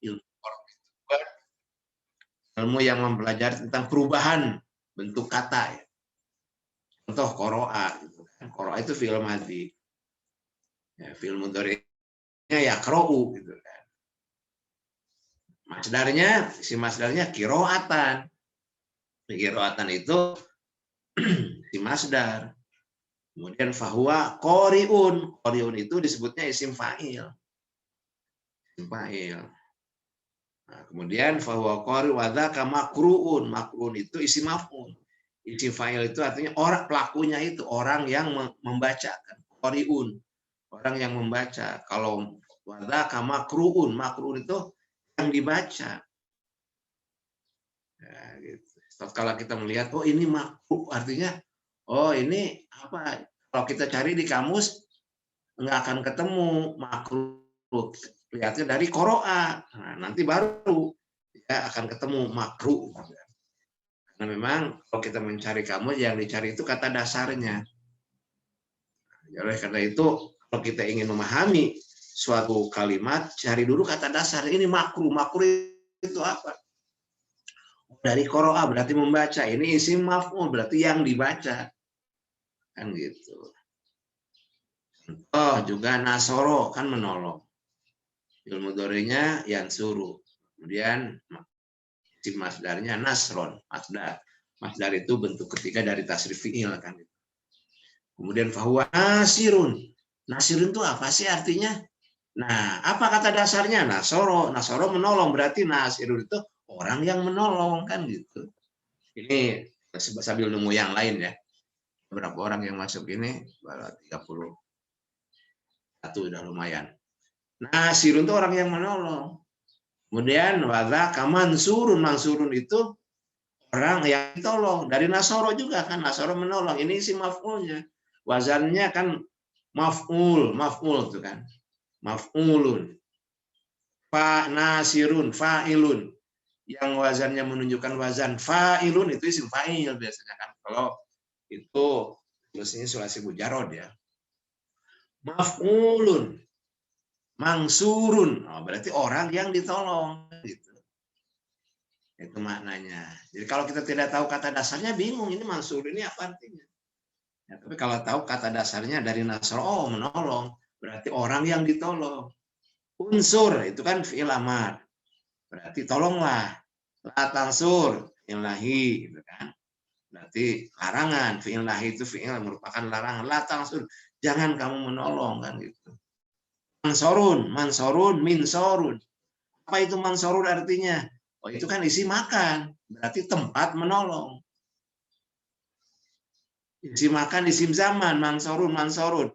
ilmu qara itu ilmu yang mempelajari tentang perubahan bentuk kata. Ya. Contoh qara'a, gitu kan. Qara'a itu fi'il madhi. Ya, fi'il mudhari'nya yaqra'u gitu kan. Masdarnya qira'atan. Qira'atan itu si masdar. Kemudian fahuwa qari'un. Qari'un itu disebutnya isim fa'il. Isim fa'il. Nah, kemudian fahuwa qari'un wa dzaka makru'un. Makru'un itu isim maf'ul. Isim fa'il itu artinya orang pelakunya itu orang yang membacakan. Qari'un. Orang yang membaca. Kalau wa dzaka makru'un. Makru'un itu yang dibaca. Nah, gitu. Kalau kita melihat, oh ini makruh, artinya, oh ini apa? Kalau kita cari di kamus nggak akan ketemu makruh. Lihatnya dari qara'a. Nah, nanti baru ya akan ketemu makruh. Karena memang kalau kita mencari kamus yang dicari itu kata dasarnya. Oleh karena itu, kalau kita ingin memahami suatu kalimat, cari dulu kata dasar. Ini makruh. Makruh itu apa? Dari qara'a berarti membaca. Ini isim maf'ul berarti yang dibaca. Kan gitu. Oh, juga nasoro kan menolong. Fi'il mudhari'nya yansuru. Kemudian isim masdarnya nasron, masdar. Masdar itu bentuk ketiga dari tasrif fi'il kan. Kemudian fahuwa nasirun. Nasirun itu apa sih artinya? Nah, apa kata dasarnya? Nasoro. Nasoro menolong berarti nasirun itu orang yang menolong kan gitu. Ini sambil nunggu yang lain ya. Berapa orang yang masuk ini? 31 udah lumayan. Nasirun itu orang yang menolong. Kemudian wadzaka mansurun. Mansurun itu orang yang ditolong. Dari nasoro juga kan. Nasoro menolong. Ini isi maf'ulnya. Wazannya kan maf'ul. Maf'ul itu kan. Maf'ulun. Fa nasirun. Fa'ilun. Yang wazannya menunjukkan wazan fa'ilun itu isim fa'il biasanya kan. Kalau itu tulisnya sulasi mujarrad ya. Maf'ulun. Mangsurun. Oh, berarti orang yang ditolong gitu. Itu maknanya. Jadi kalau kita tidak tahu kata dasarnya bingung ini mansur ini apa artinya. Ya, tapi kalau tahu kata dasarnya dari nasr, oh menolong, berarti orang yang ditolong. Unsur itu kan fi'il amar. Berarti tolonglah. La tansur, fi'il nahi gitu kan. Berarti larangan, fi'il nahi itu fi'il merupakan larangan. La tansur, jangan kamu menolong kan gitu. Mansorun, mansorun, minsorun. Apa itu mansorun artinya? Oh itu kan isi makan, berarti tempat menolong. Isi makan, isim zaman, mansorun, mansorun.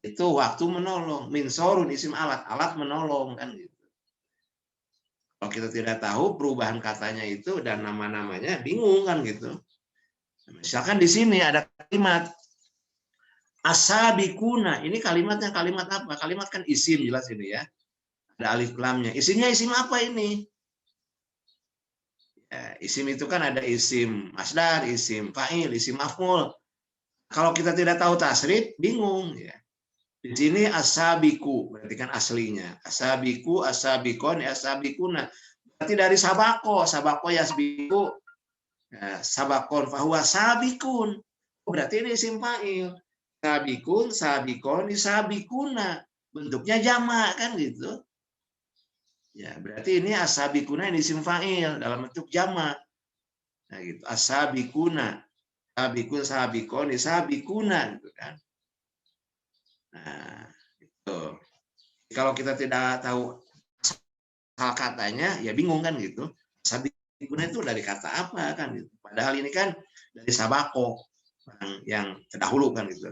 Itu waktu menolong. Minsorun, isim alat, alat menolong kan gitu. Kalau kita tidak tahu perubahan katanya itu dan nama-namanya bingung kan gitu. Misalkan di sini ada kalimat asabikuna. Ini kalimatnya kalimat apa? Kalimat kan isim jelas ini ya. Ada alif lamnya. Isimnya isim apa ini? Ya, isim itu kan ada isim masdar, isim fa'il, isim maf'ul. Kalau kita tidak tahu tasrif, bingung ya. Di sini asabiku, berarti kan aslinya. Asabiku, asabikon, asabikuna. Berarti dari sabako, sabako yasbiku, ya, sabakon fahuwa sabikun. Berarti ini isim fa'il. Sabikun, sabikon, sabikuna. Bentuknya jamak kan gitu. Ya, berarti ini asabikuna ini isim fa'il dalam bentuk jamak. Nah, gitu. Asabikuna, sabikun, sabikon, sabikuna gitu kan. Nah, itu. Kalau kita tidak tahu asal katanya, ya bingung kan gitu. Sabikuna itu dari kata apa kan gitu. Padahal ini kan dari sabako yang terdahulu kan gitu.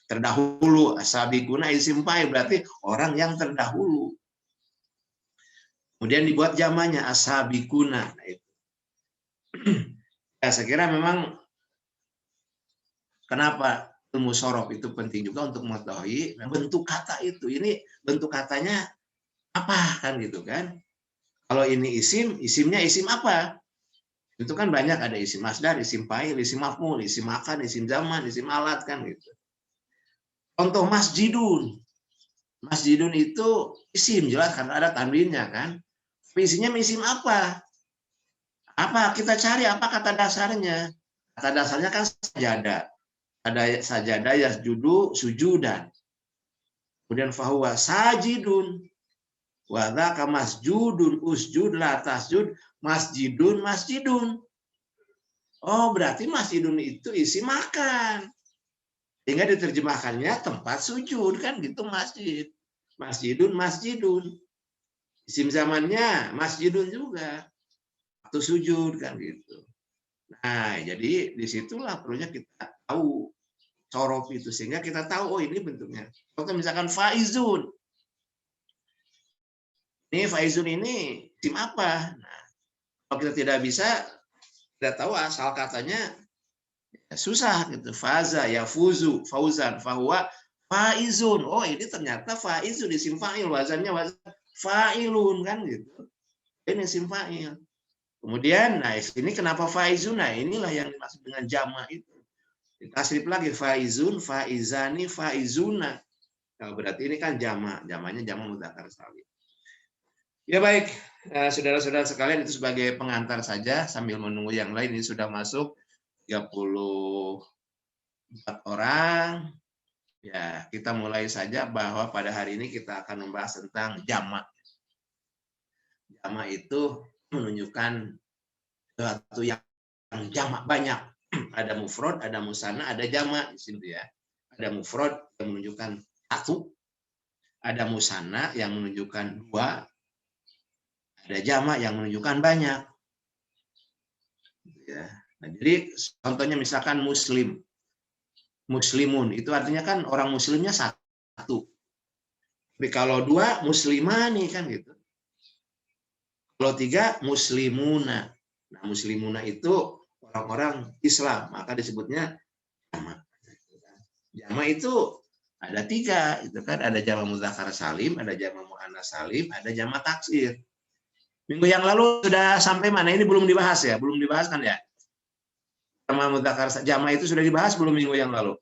Terdahulu, asabikuna isim fa'il berarti orang yang terdahulu. Kemudian dibuat jamannya asabikuna. Nah, itu. Ya, saya kira memang kenapa ilmu sorof itu penting juga untuk mengetahui bentuk kata itu. Ini bentuk katanya apa kan gitu kan. Kalau ini isim, isimnya isim apa? Itu kan banyak ada isim masdar, isim fa'il, isim maf'ul, isim makan, isim zaman, isim alat kan gitu. Contoh masjidun. Masjidun itu isim jelas karena ada tanwinnya kan. Isinya isim apa? Apa kita cari apa kata dasarnya? Kata dasarnya kan sajadah. Ada sajadah yasjudu sujudan. Kemudian fahuwa sajidun. Wa dzaka masjudun usjud la tasjud masjidun masjidun. Oh, berarti masjidun itu isi makan. Sehingga diterjemahkannya tempat sujud kan gitu masjid. Masjidun masjidun. Isim zamannya masjidun juga. Waktu sujud kan gitu. Nah, jadi disitulah perlunya kita tahu corof itu sehingga kita tahu oh ini bentuknya. Kalau misalkan faizun. Ini faizun ini isim apa? Nah, kalau kita tidak bisa tidak tahu asal katanya ya susah gitu. Faza ya fuzu, fauzan, fahuwa faizun. Oh, ini ternyata faizun isim fa'il, wazannya wazan fa'ilun kan gitu. Ini isim fa'il. Kemudian nah ini kenapa faizun? Nah, inilah yang dimaksud dengan jama itu. Tasrif lagi faizun, faizani, faizuna. Nah, berarti ini kan jama, jamanya jama mudzakkar salim. Ya baik, saudara-saudara sekalian itu sebagai pengantar saja sambil menunggu yang lain ini sudah masuk 34 orang. Ya, kita mulai saja bahwa pada hari ini kita akan membahas tentang jamak. Jamak itu menunjukkan sesuatu yang jamak banyak. Ada mufrad, ada musanna, ada jamak di situ ya. Ada mufrad yang menunjukkan satu, ada musanna yang menunjukkan dua, ada jamak yang menunjukkan banyak. Ya. Nah, jadi contohnya misalkan muslim, muslimun itu artinya kan orang muslimnya satu. Tapi kalau dua muslimani kan gitu. Kalau tiga muslimuna. Nah, muslimuna itu orang-orang Islam, maka disebutnya jamak. Jamak itu ada tiga, itu kan ada jamak mudzakkar salim, ada jamak muannats salim, ada jamak taksir. Minggu yang lalu sudah sampai mana? Ini belum dibahas ya, belum dibahas kan ya? Jamak mudzakkar jamak itu sudah dibahas belum minggu yang lalu?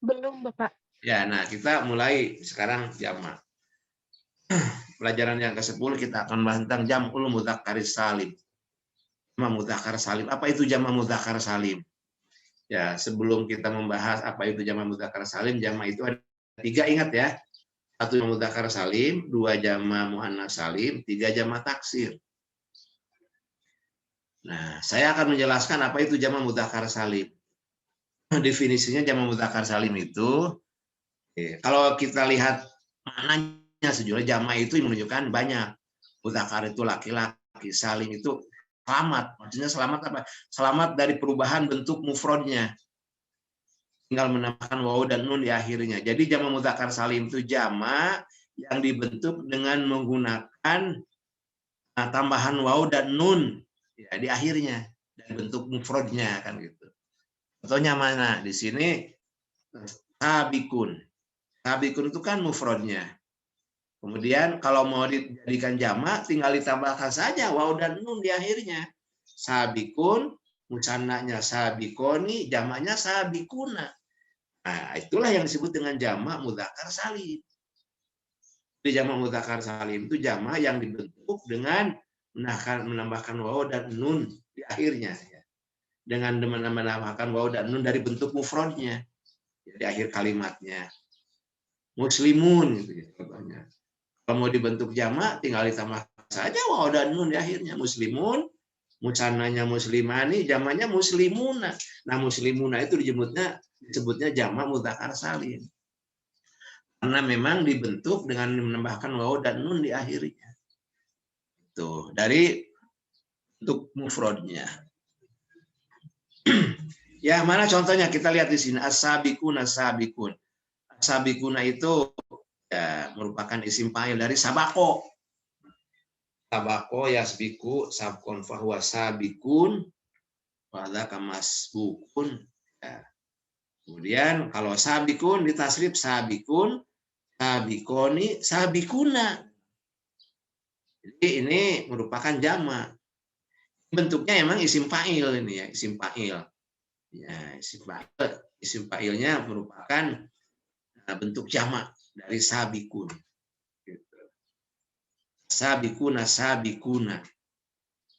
Belum, Bapak. Ya, nah kita mulai sekarang jamak. Pelajaran yang ke-10 kita akan bahas tentang jam'ul mudzakkar salim. Jamak mudzakkar salim. Apa itu jamak mudzakkar salim? Ya, sebelum kita membahas apa itu jamak mudzakkar salim, jamak itu ada tiga, ingat ya. Satu jamak mudzakkar salim, dua jamak muannats salim, tiga jamak taksir. Nah, saya akan menjelaskan apa itu jamak mudzakkar salim. Definisinya jamak mudzakkar salim itu kalau kita lihat maknanya sejujurnya jamak itu menunjukkan banyak. Mudzakkar itu laki-laki, salim itu selamat. Maksudnya selamat apa? Selamat dari perubahan bentuk mufradnya. Tinggal menambahkan waw dan nun di akhirnya. Jadi jamak mudzakkar salim itu jamak yang dibentuk dengan menggunakan tambahan waw dan nun ya, di akhirnya dan bentuk mufradnya kan gitu. Contohnya mana? Di sini sabikun. Sabikun itu kan mufradnya. Kemudian kalau mau dijadikan jamak tinggal ditambahkan saja waw dan nun di akhirnya. Sabikun, musannanya sabikoni, jamaknya sabikuna. Nah, itulah yang disebut dengan jamak mudzakkar salim. Jadi jamak mudzakkar salim itu jamak yang dibentuk dengan menambahkan waw dan nun di akhirnya. Dengan menambahkan waw dan nun dari bentuk mufradnya di akhir kalimatnya. Muslimun gitu ya contohnya. Kalau mau dibentuk jamak tinggal ditambah saja waw dan nun di akhirnya. Muslimun, musannanya muslimani, jamaknya muslimuna. Nah, muslimuna itu disebutnya jamak mudzakkar salim. Karena memang dibentuk dengan menambahkan waw dan nun di akhirnya. Tuh, dari bentuk mufradnya. Ya, mana contohnya? Kita lihat di sini as-sabiqun as-sabiqun. As-sabiquna itu ya, merupakan isim fa'il dari sabako. Sabako yasbiku sabkon fahuwa sabikun wa dzaka masbukun. Ya. Kemudian kalau sabikun ditasrif sabikun, sabikoni, sabikuna. Jadi ini merupakan jamak. Bentuknya emang isim fa'il ini ya, isim fa'il. Ya, isim fa'ilnya merupakan bentuk jamak dari sabikun. Sabikuna sabikuna.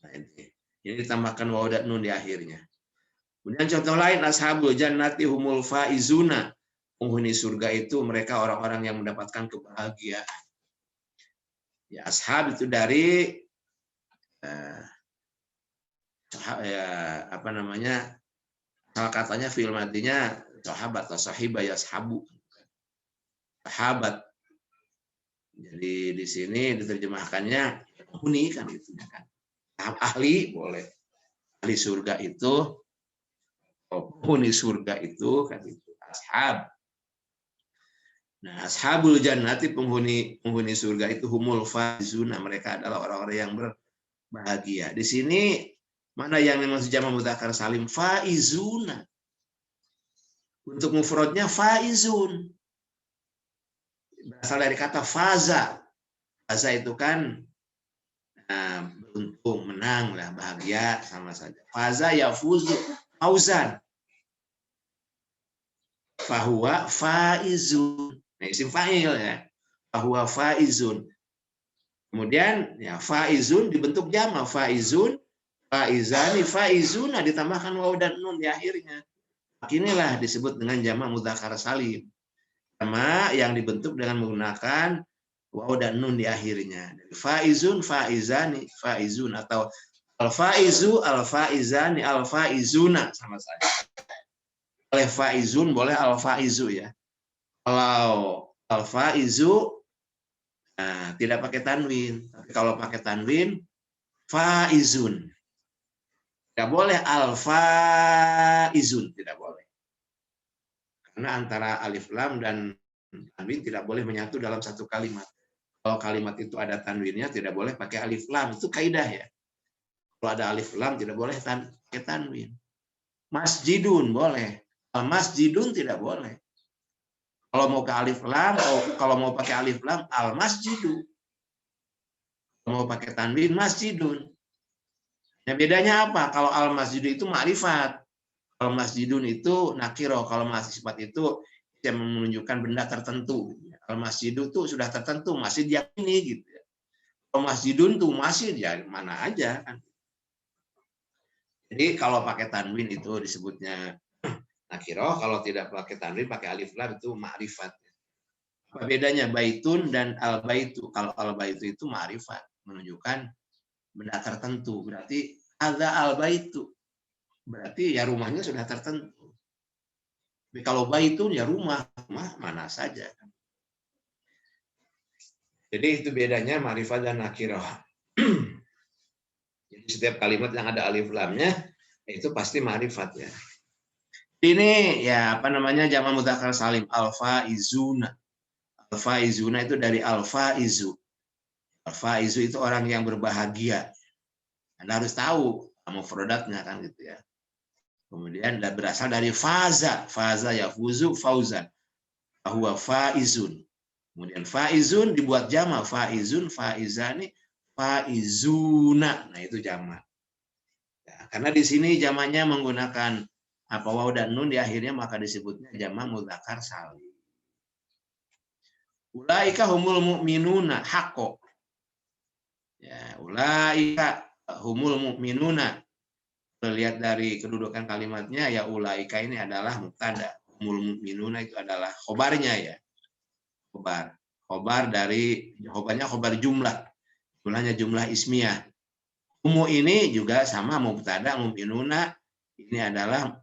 Nah, ini ditambahkan waw dan nun di akhirnya. Kemudian contoh lain, ashabul jannati humul faizuna. Penghuni surga itu mereka orang-orang yang mendapatkan kebahagiaan. Ya, ashab itu dari apa namanya? Salah katanya fi'il madinya sahabat atau sahibah yashabu. Sahabat. Jadi di sini diterjemahkannya penghuni kan gitu kan. Ahli boleh. Ahli surga itu, penghuni surga itu kan itu ashab. Nah, ashabul jannati penghuni surga itu humul faizuna, mereka adalah orang-orang yang berbahagia. Di sini mana yang dimaksud jamak mudzakkar salim? Faizuna. Untuk mufradnya faizun. Berasal dari kata faza. Faza itu kan beruntung, menang lah, bahagia sama saja. Faza yafuzu fauzan. Fahuwa faizun. Nah, isim fa'il ya. Fahuwa faizun. Kemudian ya faizun dibentuk jamak, faizun, faizani, faizuna ditambahkan waw dan nun di akhirnya. Inilah disebut dengan jamak mudzakkar salim. Jamak yang dibentuk dengan menggunakan waw dan nun di akhirnya. Faizun, faizani, faizun atau al-faizu, al-faizani, al-faizuna sama saja. Oleh faizun boleh al-faizu ya. Kalau al-faizu tidak pakai tanwin, tapi kalau pakai tanwin faizun. Tidak boleh al-faizun, tidak boleh. Karena antara alif lam dan tanwin tidak boleh menyatu dalam satu kalimat. Kalau kalimat itu ada tanwinnya tidak boleh pakai alif lam, itu kaidah ya. Kalau ada alif lam tidak boleh pakai tanwin. Masjidun boleh, al-masjidun tidak boleh. Kalau mau ke alif lam, kalau mau pakai alif lam, al masjidu. Kalau mau pakai tanwin, masjidun. Nah, bedanya apa? Kalau al masjidu itu ma'rifat. Kalau masjidun itu nakiro. Kalau masih sifat itu yang menunjukkan benda tertentu. Al masjidu itu sudah tertentu, masjid yang ini gitu. Kalau masjidun tuh masjid ya mana aja kan. Jadi kalau pakai tanwin itu disebutnya nakiro, kalau tidak pakai tanwin pakai alif lam itu ma'rifat. Apa bedanya baitun dan al-baitu? Kalau al-baitu itu ma'rifat, menunjukkan benda tertentu. Berarti ada al-baitu. Berarti ya rumahnya sudah tertentu. Tapi kalau baitun ya rumah mana saja. Jadi itu bedanya ma'rifat dan nakirah. Jadi setiap kalimat yang ada alif lamnya itu pasti ma'rifat ya. Ini ya apa namanya jamak mudzakkar salim al-faizuna. Al-faizuna itu dari al-faizu. Al-faizu itu orang yang berbahagia. Anda harus tahu mufradatnya kan gitu ya. Kemudian berasal dari faza. Faza yafuzu fauzan. Huwa faizun. Kemudian faizun dibuat jamak, faizun, faizani, faizuna. Nah, itu jamak. Ya, karena di sini jamaknya menggunakan apa waw dan nun di akhirnya maka disebutnya jamak mudzakkar salim. Ulaika humul mu'minuna haqqo. Ya, ulaika humul mu'minuna. Lihat dari kedudukan kalimatnya ya ulaika ini adalah mubtada. Humul mu'minuna itu adalah khobarnya ya. Khobar dari khobarnya khobar jumlah. Jumlahnya jumlah ismiyah. Umu ini juga sama mubtada, mu'minuna ini adalah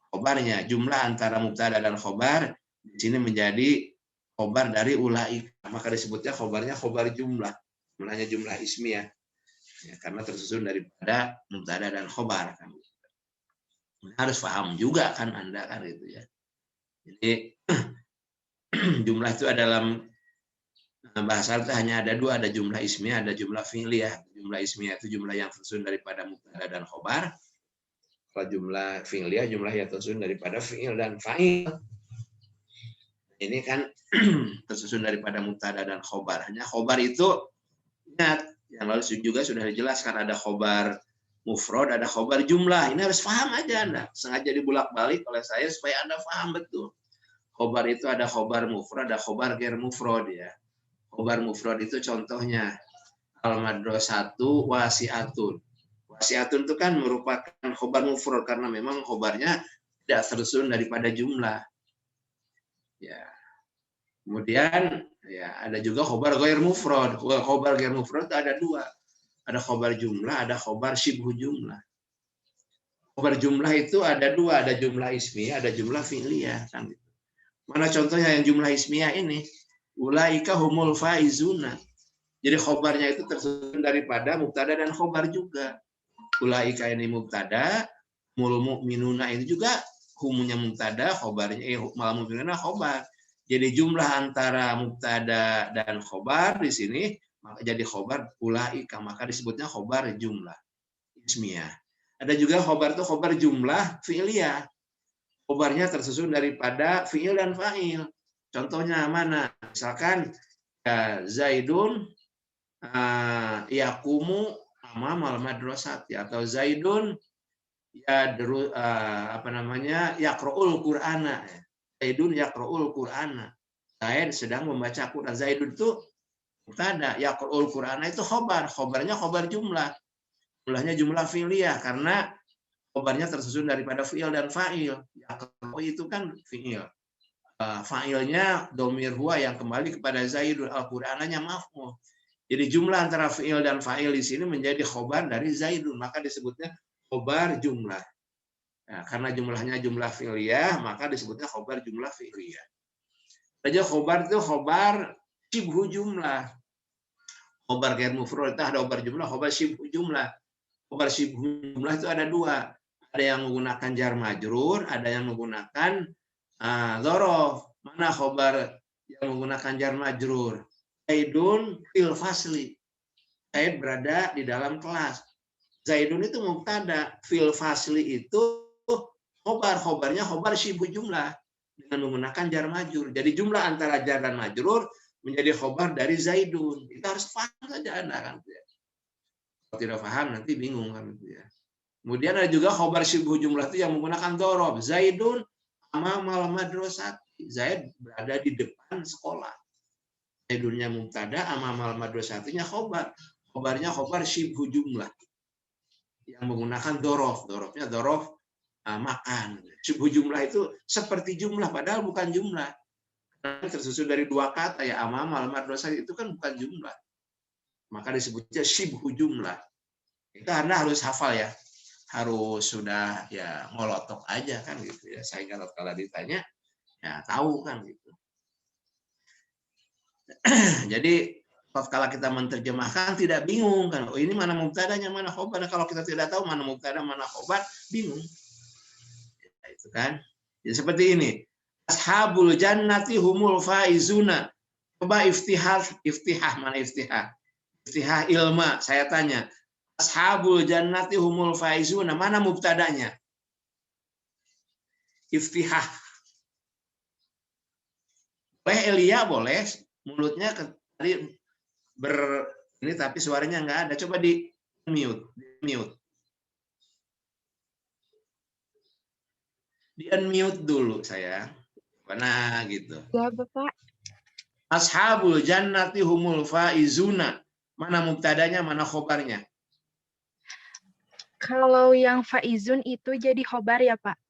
khobarnya. Jumlah antara mubtada dan khobar di sini menjadi khobar dari ulaika, maka disebutnya khobarnya khobar jumlah, jumlahnya jumlah ismiyah, ya, karena tersusun daripada mubtada dan khobar kan. Harus paham juga kan Anda kan itu ya. Jadi jumlah itu dalam bahasa itu hanya ada dua, ada jumlah ismiyah, ada jumlah fi'liyah. Jumlah ismiyah itu jumlah yang tersusun daripada mubtada dan khobar. Kalau jumlah fi'liyah jumlah yang tersusun daripada fi'il dan fa'il. Ini kan tersusun daripada mubtada dan khobar. Hanya khobar itu ingat, yang lalu juga sudah dijelaskan ada khobar mufrad, ada khobar jumlah. Ini harus paham aja Anda. Sengaja dibulak-balik oleh saya supaya Anda paham betul. Khobar itu ada khobar mufrad, ada khobar ghair mufrad ya. Khobar mufrad itu contohnya Al-madrasatu wasi'atun. Wasi'atun itu kan merupakan khobar mufrad karena memang khobarnya tidak tersusun daripada jumlah. Ya. Kemudian ya ada juga khobar ghair mufrad. Khobar ghair mufrad ada dua. Ada khobar jumlah, ada khobar syibhu jumlah. Khobar jumlah itu ada dua, ada jumlah ismiyah, ada jumlah fi'liyah. Kan? Mana contohnya yang jumlah ismiyah ini? Ulaika humul faizuna. Jadi khobarnya itu tersusun daripada mubtada dan khobar juga. Ulaika ini mubtada, mul mu'minuna ini juga humunya mubtada, khobarnya mal mu'minuna khobar. Jadi jumlah antara mubtada dan khobar di sini maka jadi khobar ulaika, maka disebutnya khobar jumlah ismiyah. Ada juga khobar itu khobar jumlah fi'liyah. Khobarnya tersusun daripada fi'il dan fa'il. Contohnya mana? Misalkan ya, Zaidun yaqumu amamal madrasati, atau Zaidun ya yaqra'ul Qur'ana. Zaidun yaqra'ul Qur'ana. Zaid sedang membaca Quran. Zaidun itu mubtada, yaqra'ul Qur'ana itu khobar. Khobarnya khobar jumlah. Jumlahnya jumlah fi'liyah karena khobarnya tersusun daripada fi'il dan fa'il. Yaqra'u itu kan fi'il. Fa'ilnya domir huwa yang kembali kepada Zaidun, Al-Qur'ananya maf'ul. Jadi jumlah antara fi'il dan fa'il di sini menjadi khobar dari Zaidun, maka disebutnya khobar jumlah. Nah, karena jumlahnya jumlah fi'liyah, maka disebutnya khobar jumlah fi'liyah. Saja khobar itu khobar syibhu jumlah. Khobar ghair mufrad itu ada khobar jumlah, khobar syibhu jumlah. Khobar syibhu jumlah itu ada dua. Ada yang menggunakan jar majrur, ada yang menggunakan dzaraf. Mana khobar yang menggunakan jar majrur? Zaidun fil fasli. Zaid berada di dalam kelas. Zaidun itu mubtada, fil fasli itu khobarnya khobar syibhu jumlah dengan menggunakan jar majrur. Jadi jumlah antara jar dan majrur menjadi khobar dari Zaidun. Itu harus paham saja Anda kan. Kalau tidak paham nanti bingung kan itu ya. Kemudian ada juga khobar syibhu jumlah itu yang menggunakan dzaraf. Zaidun amamal madrasati. Zaid berada di depan sekolah. Zaidunnya mubtada, amamal madrasatinya khobar. Khobarnya khobar syibhu jumlah yang menggunakan dzaraf. Dzarafnya dzaraf makan. Syibhu jumlah itu seperti jumlah padahal bukan jumlah. Karena tersusun dari dua kata ya, amamal madrasati itu kan bukan jumlah. Maka disebutnya syibhu jumlah. Itu Anda harus hafal ya. Harus sudah ya ngolotok aja kan gitu ya. Saya kalau ditanya ya tahu kan gitu. Jadi kalau kita menerjemahkan tidak bingung kan. Oh ini mana mubtadanya, mana khobar. Kalau kita tidak tahu mana mubtada, mana khobar, bingung. Ya, itu kan. Jadi seperti ini. Ashabul jannati humul faizuna. Coba iftihah mana iftihah? Iftihah ilma, saya tanya. Ashabul jannati humul faizuna, mana mubtadanya? Iftihah. Boleh Elia, boleh. Mulutnya tadi ini tapi suaranya nggak ada. Coba di mute. Di unmute dulu saya. Mana gitu. Ya, Bapak. Ashabul jannati humul faizuna. Mana mubtadanya, mana khobarnya? Kalau yang faizun itu jadi khobar ya, Pak?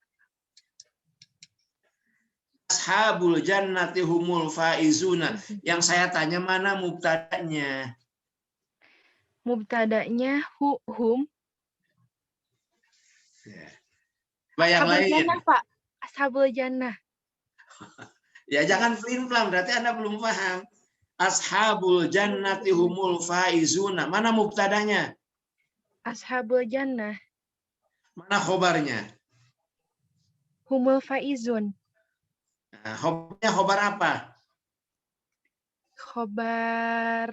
Ashabul jannati humul faizuna. Yang saya tanya mana mubtadanya? Mubtadanya hum. Coba yang lain. Jannah, Pak. Ashabul jannah. Ya jangan pelin-pelan, berarti Anda belum paham. Ashabul jannati humul faizuna. Mana mubtadanya? Ashabul jannah. Mana khobarnya? Humul faizun. Nah, khobarnya khobar apa? Khobar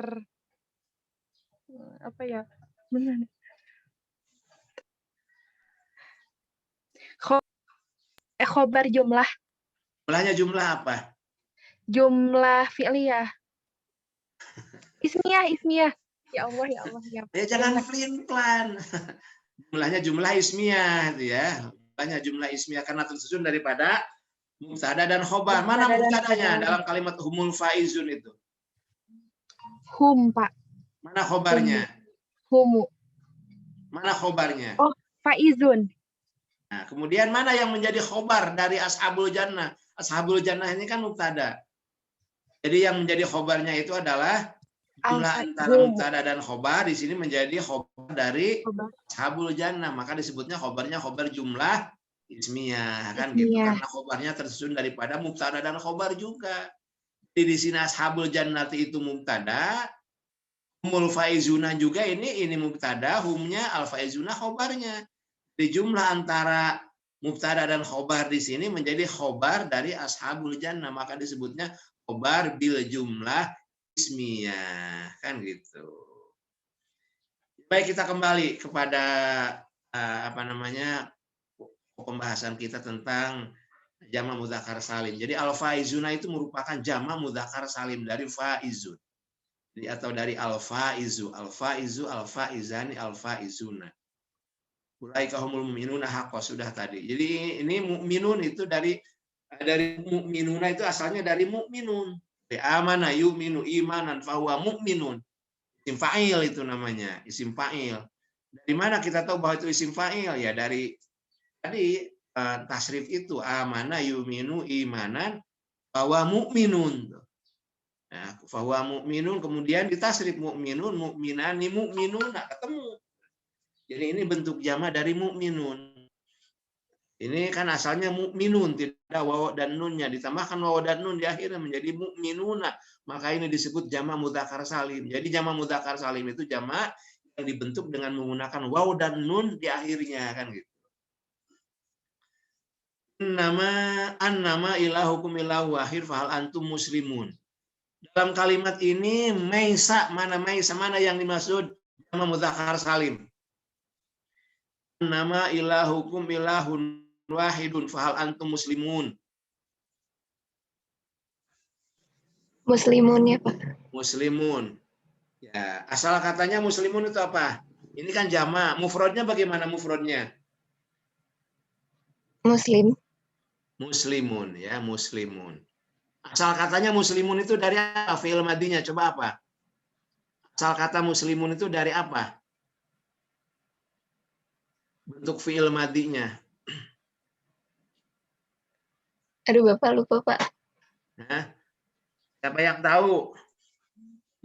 apa ya? Benar. Khobar jumlah. Jumlahnya jumlah apa? Jumlah fi'liyah. Ismiyah. Ya Allah. Ya jangan pelin-pelan. Jumlahnya jumlah ismiyah itu ya. Jumlahnya jumlah ismiyah karena tersusun daripada mubtada dan khobar. Mana mubtadanya dalam kalimat humul faizun itu? Hum, Pak. Mana khobarnya? Humu. Mana khobarnya? Oh, faizun. Nah, kemudian mana yang menjadi khobar dari ashabul jannah? Ashabul jannah ini kan mubtada. Jadi yang menjadi khobarnya itu adalah jumlah antara Humu. mubtada dan khobar di sini menjadi khobar dari Khobar. ashabul jannah. Maka disebutnya khobarnya khobar jumlah ismiyah kan gitu. Ismiyah. Karena khobarnya tersusun daripada mubtada dan khobar juga. Jadi di sini ashabul jannati itu mubtada, humul faizuna juga ini mubtada, humnya al faizuna khobarnya. Di jumlah antara mubtada dan khobar di sini menjadi khobar dari ashabul jannah, maka disebutnya khobar bil jumlah ismiyah kan gitu. Baik, kita kembali kepada apa namanya pembahasan kita tentang jamak mudzakkar salim. Jadi al faizuna itu merupakan jamak mudzakkar salim dari faizun. Jadi, atau dari al faizu, al faizu, al faizani, al faizuna. Ulaika humul mu'minuna haqqo, sudah tadi. Jadi ini mukminun itu dari mukminuna itu asalnya dari mukminun. Dari amana yu'minu imanan fahuwa mukminun. Isim fa'il itu namanya, isim fa'il. Dari mana kita tahu bahwa itu isim fa'il? Ya dari tadi tasrif itu amana yu'minu imanan fahuwa mukminun. Nah, fahuwa mukminun kemudian ditasrif mukminun, mukminani, mukminuna, ketemu. Jadi ini bentuk jama dari mukminun. Ini kan asalnya mukminun, tidak ada waw dan nunnya, ditambahkan waw dan nun di akhirnya menjadi mukminuna. Maka ini disebut jama mudzakkar salim. Jadi jama mudzakkar salim itu jama yang dibentuk dengan menggunakan waw dan nun di akhirnya kan gitu. Annama ilahukum ilahu wahid fahal antum muslimun. Dalam kalimat ini maisa mana yang dimaksud jama mudzakkar salim. Nama ilahukum ilahun wahidun fahal antum muslimun. Muslimun ya Pak. Muslimun. Ya, asal katanya muslimun itu apa? Ini kan jama. Mufradnya bagaimana mufradnya? Muslim. Muslimun ya, muslimun. Asal katanya muslimun itu dari apa? Fi'il madinya coba apa? Asal kata muslimun itu dari apa? Bentuk fi'il madinya. Aduh Bapak lupa Pak. Nah, siapa yang tahu?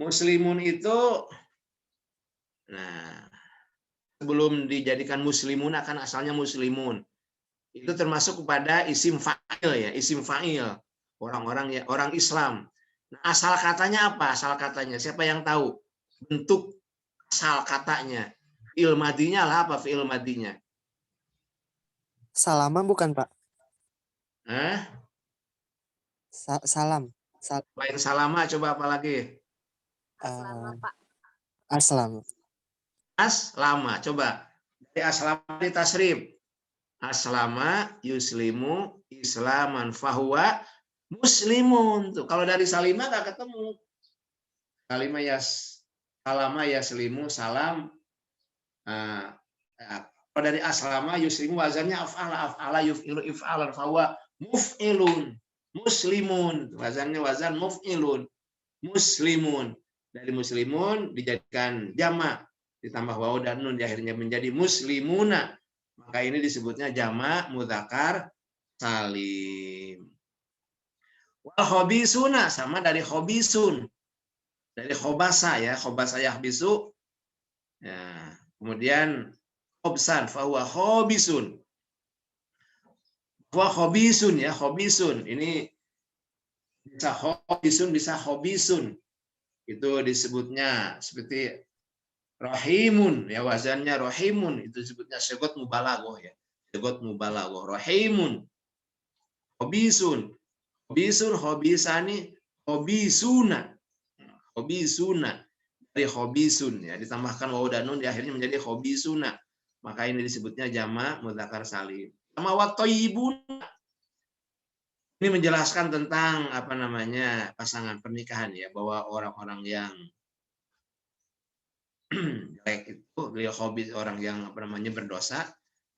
Muslimun itu, nah, sebelum dijadikan muslimun akan asalnya muslimun. Itu termasuk kepada isim fa'il ya, isim fa'il. Orang-orang ya, orang Islam. Nah, asal katanya apa? Asal katanya siapa yang tahu? Bentuk asal katanya. Fi'il madinya lah apa fi'il madinya? Salama bukan Pak? Hah? Salam. Lain salama coba apa lagi? Aslam. Aslama coba. Dari aslama di tasrif. Aslama yuslimu islaman fahuwa muslimun. Tuh, kalau dari salima nggak ketemu. Salima salama yaslimu salam. Kalau dari aslama yuslimu wazannya af'ala yuf'ilu if'alan fahuwa muf'ilun. Muslimun. Wazannya wazan muf'ilun. Muslimun. Dari muslimun dijadikan jamak. Ditambah waw dan nun di akhirnya menjadi muslimuna. Maka ini disebutnya jamak mudzakkar salim. Wal khobisuna sama dari khobisun. Dari khobasa ya, khobasa yahbisu. Ya, kemudian khobsan fahuwa khobisun. Fahuwa khobisun ya, khobisun. Ini bisa khobisun, bisa khobisun. Itu disebutnya seperti rahimun ya, wazannya rahimun itu disebutnya sigot mubalaghah ya, sigot mubalaghah. Rahimun, khobisun, khobisun, khobisani, khobisuna, khobisuna dari khobisun ya, ditambahkan waw dan nun di akhirnya menjadi khobisuna, maka ini disebutnya jamak mudzakkar salim. Sama wat thayyibun, ini menjelaskan tentang apa namanya pasangan pernikahan ya, bahwa orang-orang yang jelek itu beliau hobi orang yang apa namanya berdosa,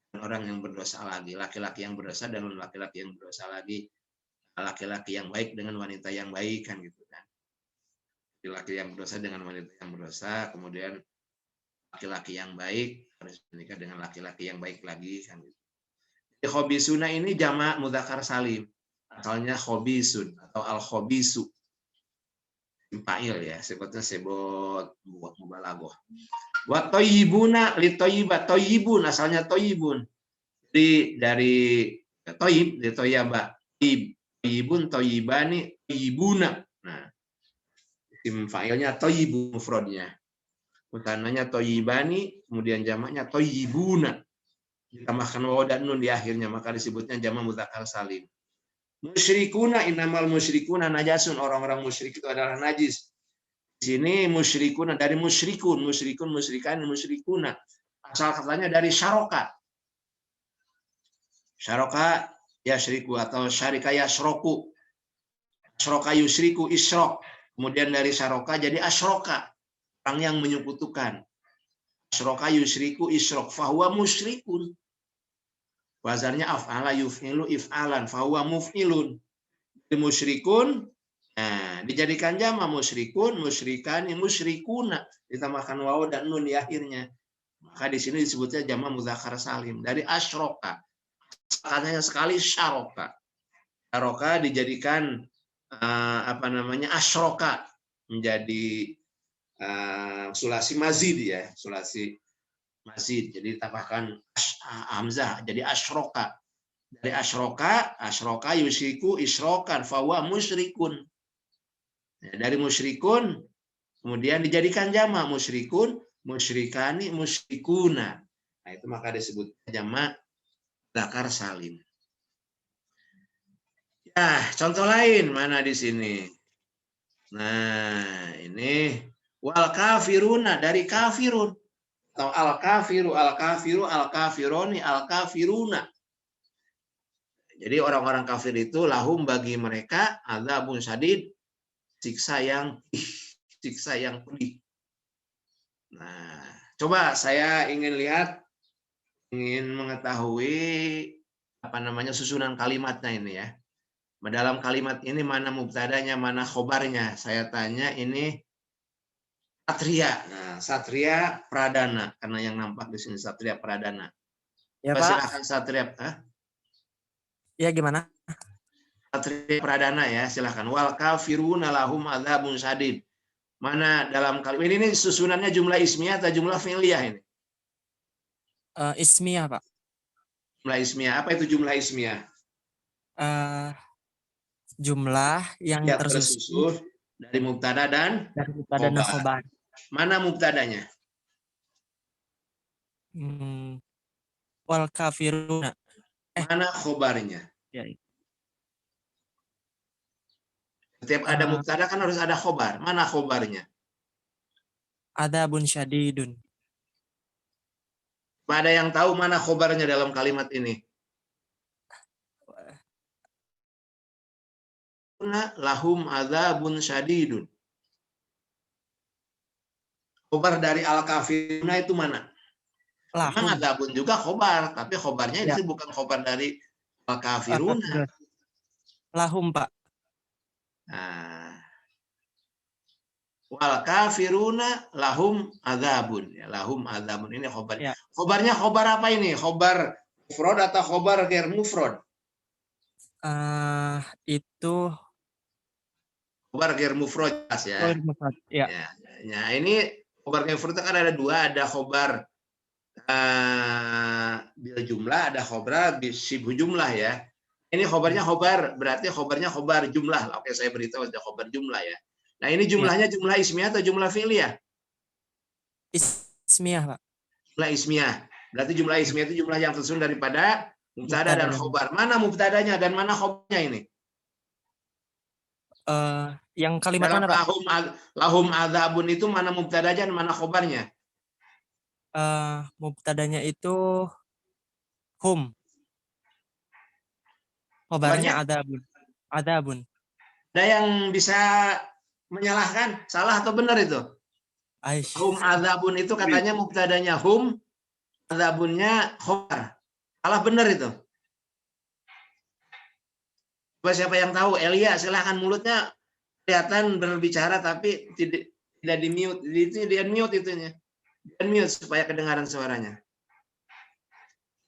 dan orang yang berdosa lagi, laki-laki yang berdosa dan laki-laki yang berdosa lagi, laki-laki yang baik dengan wanita yang baik kan gitu kan. laki-laki yang berdosa dengan wanita yang berdosa, kemudian laki-laki yang baik harus menikah dengan laki-laki yang baik lagi kan. Jadi khobisuna ini jamak mudzakkar salim. Asalnya khobisun atau al-khobisu. Fa'il ya, sebutnya sebut buat mubalaghah. Wa thayyibuna li thayyibat, thayyibun asalnya thayyibun. Jadi dari thayyib dari thayyaba. Thayyibun, thayyibani, thayyibuna. Nah, isim fa'ilnya thayyibu mufradnya. Mutananya thayyibani, kemudian jamaknya thayyibuna. Ditambahkan waw dan nun di akhirnya, maka disebutnya jamak mudzakkar salim. Musyrikuna innamal musyrikuna najasun, orang-orang musyrik itu adalah najis. Di sini musyrikuna dari musyrikun, musyrikun, musyrikan, musyrikuna. Asal katanya dari syaroka. Syaroka yasyriku atau syarika yasroku. Syroka yusriku isyrok. Kemudian dari syaroka jadi asyroka. Orang yang menyekutukan. Asyroka yusriku isyrok. Fahuwa musyrikun. Wazarnya af'ala yuf'ilu if'alan. Fahuwa muf'ilun. Musyrikun. Nah, dijadikan jama musyrikun, musyrikani, musyrikuna. Ditambahkan waw dan nun di akhirnya. Maka di sini disebutnya jama mudzakkar salim. Dari asyroka. Katanya sekali syaroka. Syaroka dijadikan asyroka. Menjadi sulasi mazid ya. Sulasi mazid. Jadi ditambahkan hamzah. Jadi asyroka. Dari asyroka yusyriku isyrokan. Fahuwa musyrikun. Nah, dari musyrikun kemudian dijadikan jama musyrikun, musyrikani, musyrikuna. Nah, itu maka disebut jama mudzakkar salim. Ya, contoh lain mana di sini? Nah, ini wal kafiruna dari kafirun atau al kafiru, al kafiru, al kafironi, al kafiruna. Jadi orang-orang kafir itu lahum bagi mereka adzabun syadid, siksa yang pedih. Nah, coba saya ingin mengetahui susunan kalimatnya ini ya. Dalam kalimat ini mana mubtadanya, mana khobarnya. Saya tanya ini Satria. Nah, Satria Pradana karena yang nampak di sini Satria Pradana. Ya, Pak. Silakan Satria. Ya, gimana? Satria Pradana ya, silakan. Wal kafiruna lahum adzabun syadid. Mana dalam kalimat ini susunannya jumlah ismiyah atau jumlah fi'liyah ini? Ismiyah, Pak. Jumlah ismiyah. Apa itu jumlah ismiyah? Jumlah yang Ya, tersusun dari mubtada dan khobar. Mana mubtadanya? Wal kafiruna. Mana khobarnya? Ya. Setiap ada mubtada kan harus ada khobar. Mana khobarnya? Adzabun syadidun. Ada yang tahu mana khobarnya dalam kalimat ini? Lahum adzabun syadidun. Khobar dari al-kafiruna itu mana? Memang adzabun juga khobar, tapi khobarnya ini bukan khobar dari al-kafiruna. Lahum, Pak. Nah, wal kafiruna lahum adzabun. Ya, lahum adzabun ini khobar. Ya. Khobarnya khobar apa ini? Khobar mufrad atau khobar ghair mufrad? Itu khobar ghair mufrad ya. Ya. Ya, ini khobar ghair mufrad kan ada dua, ada khobar bil jumlah, ada khobar bil syibhu jumlah ya. Ini khobarnya khobar, berarti khobarnya khobar jumlah. Oke, saya beritahu ada khobar jumlah ya. Nah, ini jumlahnya jumlah ismiyah atau jumlah fi'liyah? Ismiyah, Pak. Jumlah ismiyah. Berarti jumlah ismiyah itu jumlah yang tersusun daripada mubtada dan khobar. Mana mubtadanya dan mana khobarnya ini? Yang kalimat dalam mana, Pak? Lahum adzabun itu mana mubtadanya dan mana khobarnya? Mubtadanya itu hum. Khobarnya adzabun. Ada yang bisa menyalahkan salah atau benar itu? Hum adzabun itu katanya mubtadanya hum, adzabunnya khobar. Salah benar itu? Coba siapa yang tahu? Elia, silahkan mulutnya kelihatan berbicara tapi tidak di mute. Itu di unmute itunya. Di unmute supaya kedengaran suaranya.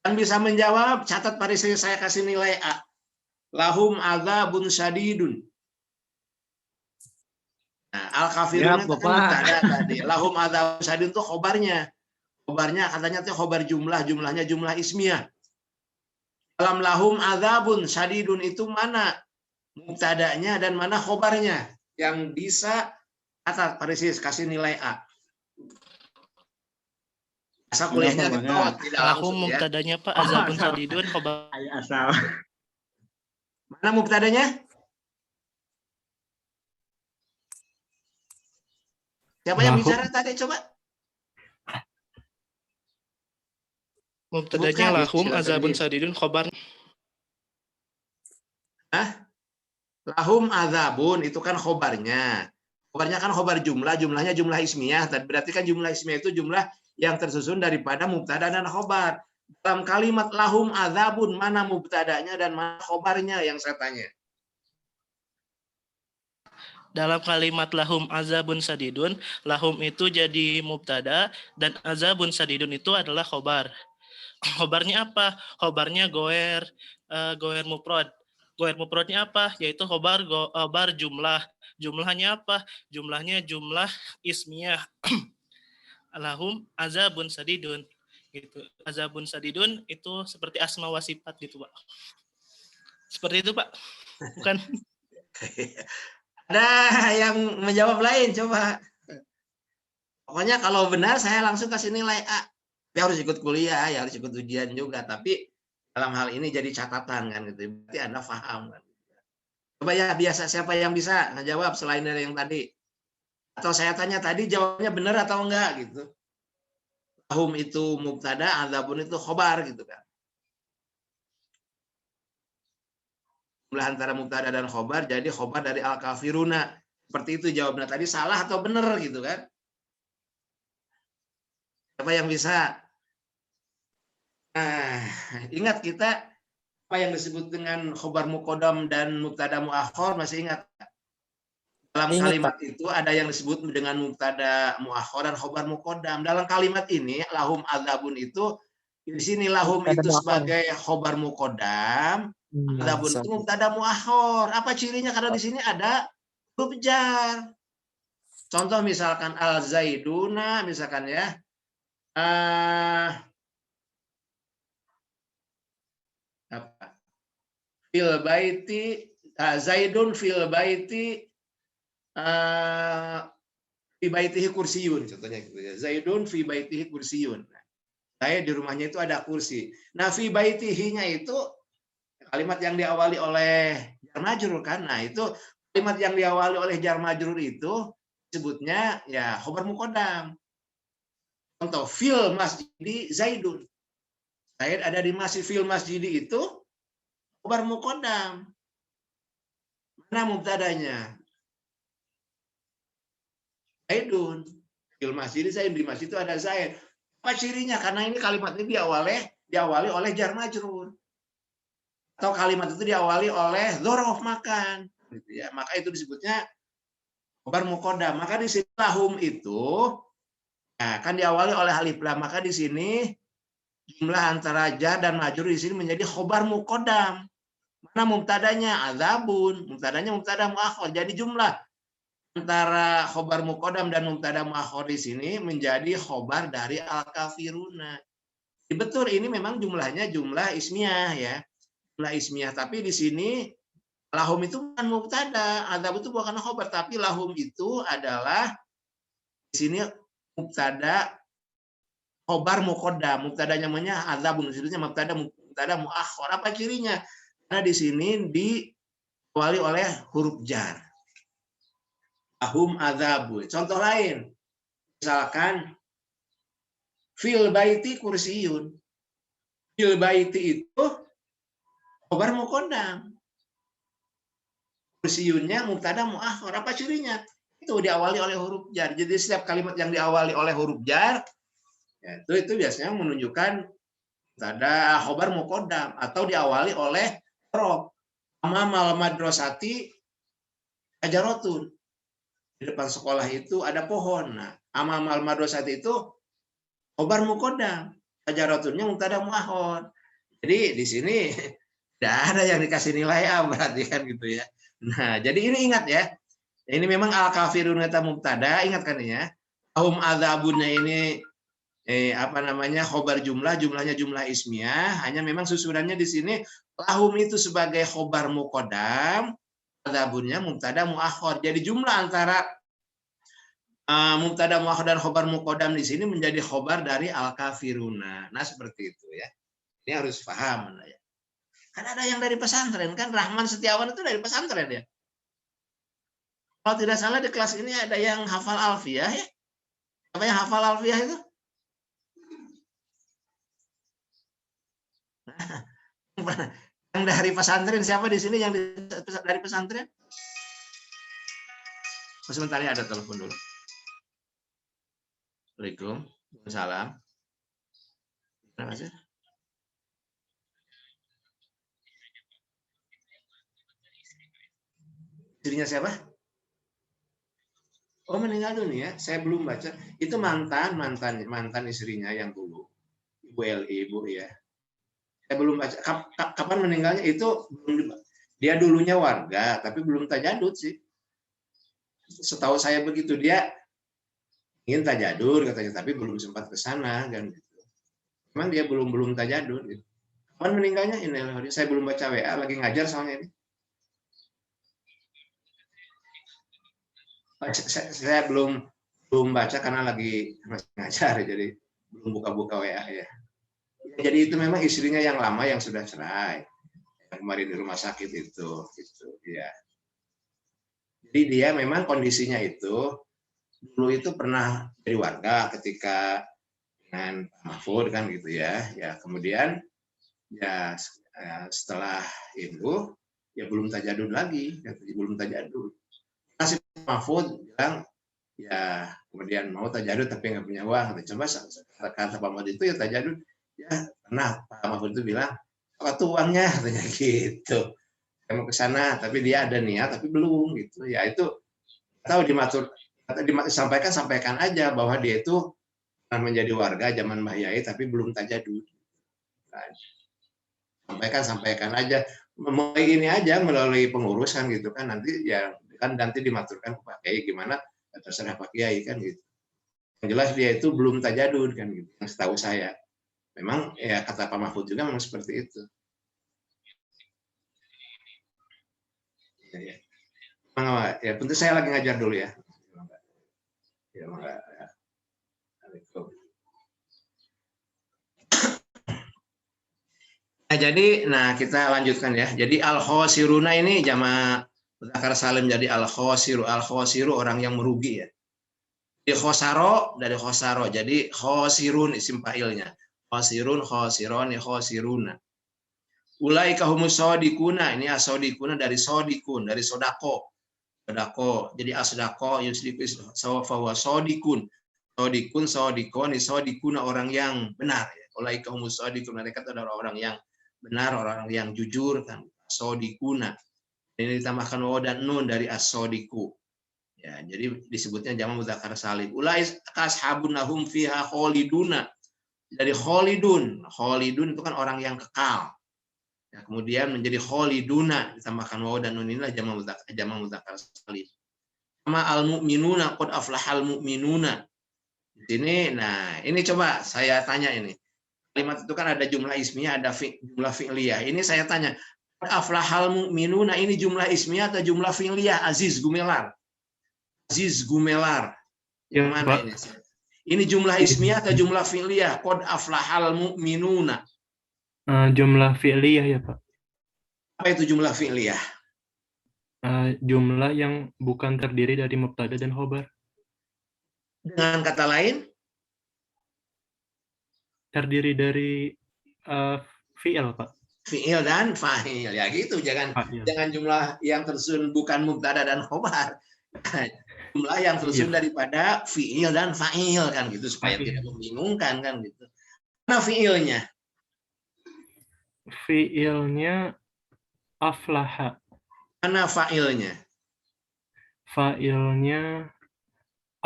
Dan bisa menjawab, catat pada saya kasih nilai A. Lahum adzabun syadidun. Nah, al-kafirun itu kan mubtada tadi. Lahum adzabun syadidun itu khobarnya. Khobarnya katanya itu khobar jumlahnya jumlah ismiyah. Dalam lahum adzabun syadidun itu mana mubtadanya dan mana khobarnya yang bisa catat pada kasih nilai A. Asal kuliahnya tidak lahum langsung ya. mubtadanya Pak, azabun sadidun khobar. Asal. Mana mubtadanya? Siapa yang bicara tadi coba? Mubtadanya lahum azabun sadidun khobar. Lahum azabun itu kan khobarnya. Khobarnya kan khobar jumlahnya jumlah ismiyah. Berarti kan jumlah ismiyah itu jumlah yang tersusun daripada mubtada dan khobar. Dalam kalimat lahum azabun mana mubtadanya dan mana khobarnya yang saya tanya? Dalam kalimat lahum azabun sadidun, lahum itu jadi mubtada dan azabun sadidun itu adalah khobar. Khobarnya apa? Khobarnya goer mufrad. Goer mufradnya apa? Yaitu khobar jumlah. Jumlahnya apa? Jumlahnya jumlah ismiyah. Lahum azabun sadidun. Gitu. Azabun sadidun itu seperti asma wa sifat gitu, Pak. Seperti itu, Pak. Bukan? Ada yang menjawab lain coba. Pokoknya kalau benar saya langsung kasih nilai A. Tapi harus ikut kuliah, ya harus ikut ujian juga. Tapi dalam hal ini jadi catatan kan gitu. Berarti Anda paham kan. Coba ya biasa siapa yang bisa ngejawab selain dari yang tadi. Atau saya tanya tadi jawabnya benar atau enggak gitu. Lahum itu mubtada, adzabun itu khobar gitu kan. Jumlah antara mubtada dan khobar jadi khobar dari al-kafiruna. Seperti itu jawabnya tadi salah atau benar gitu kan. Siapa yang bisa? Nah, ingat kita apa yang disebut dengan khobar muqaddam dan mubtada muakhir masih ingat? Dalam kalimat itu ada yang disebut dengan mubtada muakhir dan khobar muqaddam. Dalam kalimat ini lahum adzabun itu di sini lahum itu sebagai khobar muqaddam, adzabun itu mubtada muakhir. Apa cirinya? Karena di sini ada huruf jar. Contoh misalkan al-zaiduna misalkan ya. Fil baiti zaidun fil baiti fi baitihi kursiyun contohnya gitu ya. Zaidun fi baitihi kursiyun. Saya di rumahnya itu ada kursi. Nah, fi baitihi-nya itu kalimat yang diawali oleh jar majrur kan. Nah, itu kalimat yang diawali oleh jar majrur itu disebutnya ya khobar muqaddam. Contoh fil masjidi zaidun. Zaid ada di masjid, fil masjidi itu khobar muqaddam. Mana mubtadanya? Zaidun. Fil masjid Zaid, di masjid itu ada Zaid. Apa cirinya? Karena ini kalimat ini diawali oleh jar majrur. Atau kalimat itu diawali oleh dzaraf makan, gitu ya. Maka itu disebutnya khobar muqaddam. Maka di sini lahum itu kan diawali oleh alif lam. Maka di sini jumlah antara jar dan majrur di sini menjadi khobar muqaddam. Mana mubtadanya? Adzabun. Mubtadanya mubtada muakhir. Jadi jumlah antara khobar muqaddam dan mubtada muakhir di sini menjadi khobar dari al-kafiruna. Betul ini memang jumlahnya jumlah ismiyah ya. Jumlah ismiyah, tapi di sini lahum itu bukan mubtada, adzab itu bukan khobar, tapi lahum itu adalah di sini mubtada khobar muqaddam. Mubtadanya namanya adzabun, disebutnya mubtada muakhir. Apa cirinya? Karena di sini diawali oleh huruf jar. Lahum adzabun. Contoh lain, misalkan fil baiti kursiyun. Fil baiti itu khobar muqaddam. Kursiyunnya mubtada muakhir. Apa cirinya? Itu diawali oleh huruf jar. Jadi setiap kalimat yang diawali oleh huruf jar ya, itu biasanya menunjukkan mubtada khobar muqaddam atau diawali oleh dzaraf. Amamal madrasati Ajarotun. Di depan sekolah itu ada pohon. Nah, amamal madrasah itu khobar muqaddam. Ajarotunnya mubtada muakhar. Jadi di sini tidak ada yang dikasih nilai A berarti kan gitu ya. Nah, jadi ini ingat ya. Ini memang al-kafirun eta mubtada, ingat kan ya. Hum adzabunnya ini khobar jumlahnya jumlah ismiyah, hanya memang susunannya di sini lahum itu sebagai khobar muqaddam, adzabunnya mubtada muakhar. Jadi jumlah antara mubtada muakhar dan khobar muqaddam di sini menjadi khobar dari al-kafiruna. Nah, seperti itu ya. Ini harus paham ya. Kan ada yang dari pesantren kan, Rahman Setiawan itu dari pesantren ya. Kalau tidak salah di kelas ini ada yang hafal alfiyah ya. Apa yang hafal alfiyah itu? Yang dari pesantren siapa di sini yang dari pesantren? Sebentar ya, ada telepon dulu. Assalamualaikum. Waalaikumsalam. Terima kasih. Istrinya siapa? Oh, meninggal dunia. Saya belum baca. Itu mantan istrinya yang dulu. Ibu Eli, Ibu ya. Saya belum baca. Kapan meninggalnya itu belum. Dia dulunya warga, tapi belum tajadud sih. Setahu saya begitu, dia ingin tajadud katanya, tapi belum sempat ke sana kan gitu. Memang dia belum tajadud gitu. Kapan meninggalnya? Ini saya belum baca WA, lagi ngajar soalnya ini. Saya belum baca karena lagi masih ngajar, jadi belum buka-buka WA ya. Jadi itu memang istrinya yang lama yang sudah cerai, yang kemarin di rumah sakit itu, gitu ya. Jadi dia memang kondisinya itu dulu itu pernah jadi warga ketika dengan Pak Mahfud kan gitu ya. Ya kemudian ya setelah itu ya belum tajadud lagi, belum tajadud. Masih Mahfud bilang ya kemudian mau tajadud tapi nggak punya uang. Coba kata Pak Mahfud itu ya tajadud ya pernah Pak Mahfud itu bilang apa tuh uangnya katanya gitu. Saya mau ke sana tapi dia ada niat tapi belum gitu. Ya itu tahu sampaikan aja bahwa dia itu menjadi warga zaman Mbah Yai tapi belum tajadud. Sampaikan aja mulai ini aja melalui pengurus kan gitu kan nanti ya kan nanti dimaturkan ke Pak Kiai gimana terserah Pak Kiai kan gitu. Yang jelas dia itu belum tajadud kan gitu. Yang setahu saya. Memang ya kata Pak Mahfud juga memang seperti itu. Ya, tentu saya lagi ngajar dulu ya. Ya, Nah, jadi kita lanjutkan ya. Jadi al-khosiruna ini jamak mudzakkar salim, jadi al-khosiru orang yang merugi ya. Di khosaro dari khosaro, jadi khosirun isim fa'ilnya. Khosirun, khosironi, khosiruna. Ulaika humus sodikuna, ini asodikuna dari sodikun, dari sodako. Sodako, jadi asodako yusliku sawafawa sodikun. Sodikun, sodikoni, sodikuna orang yang benar. Ulaika humus sodikun, mereka adalah orang yang benar, orang yang jujur kan, sodikuna. Ini ditambahkan waw dan nun dari as-sodiku. Ya, jadi disebutnya jamak mudzakkar salim. Ulai ashabun hum fiha khaliduna. Dari khalidun itu kan orang yang kekal. Ya, kemudian menjadi khaliduna ditambahkan waw dan nun, inilah jamak mudzakkar salim. Sama al-mu'minuna qad aflahal mu'minuna. Di sini ini coba saya tanya ini. Kalimat itu kan ada jumlah ismiyah, ada jumlah fi'liyah. Ini saya tanya, aflahal mu'minuna ini jumlah ismiyah atau jumlah fi'liyah? Aziz Gumelar. Yang mana ini? Ini jumlah ismiyah atau jumlah fi'liyah? Qad aflahal mu'minuna. Jumlah fi'liyah ya, Pak. Apa itu jumlah fi'liyah? Jumlah yang bukan terdiri dari mubtada dan khobar. Dengan kata lain? Terdiri dari fi'il, Pak. Fi'il dan fa'il. Ya gitu, jangan jumlah yang tersusun bukan mubtada dan khobar. Jumlah yang tersusun daripada fi'il dan fa'il kan gitu, supaya tidak membingungkan kan gitu. Mana fi'ilnya? Fi'ilnya aflaha. Mana fa'ilnya? Fa'ilnya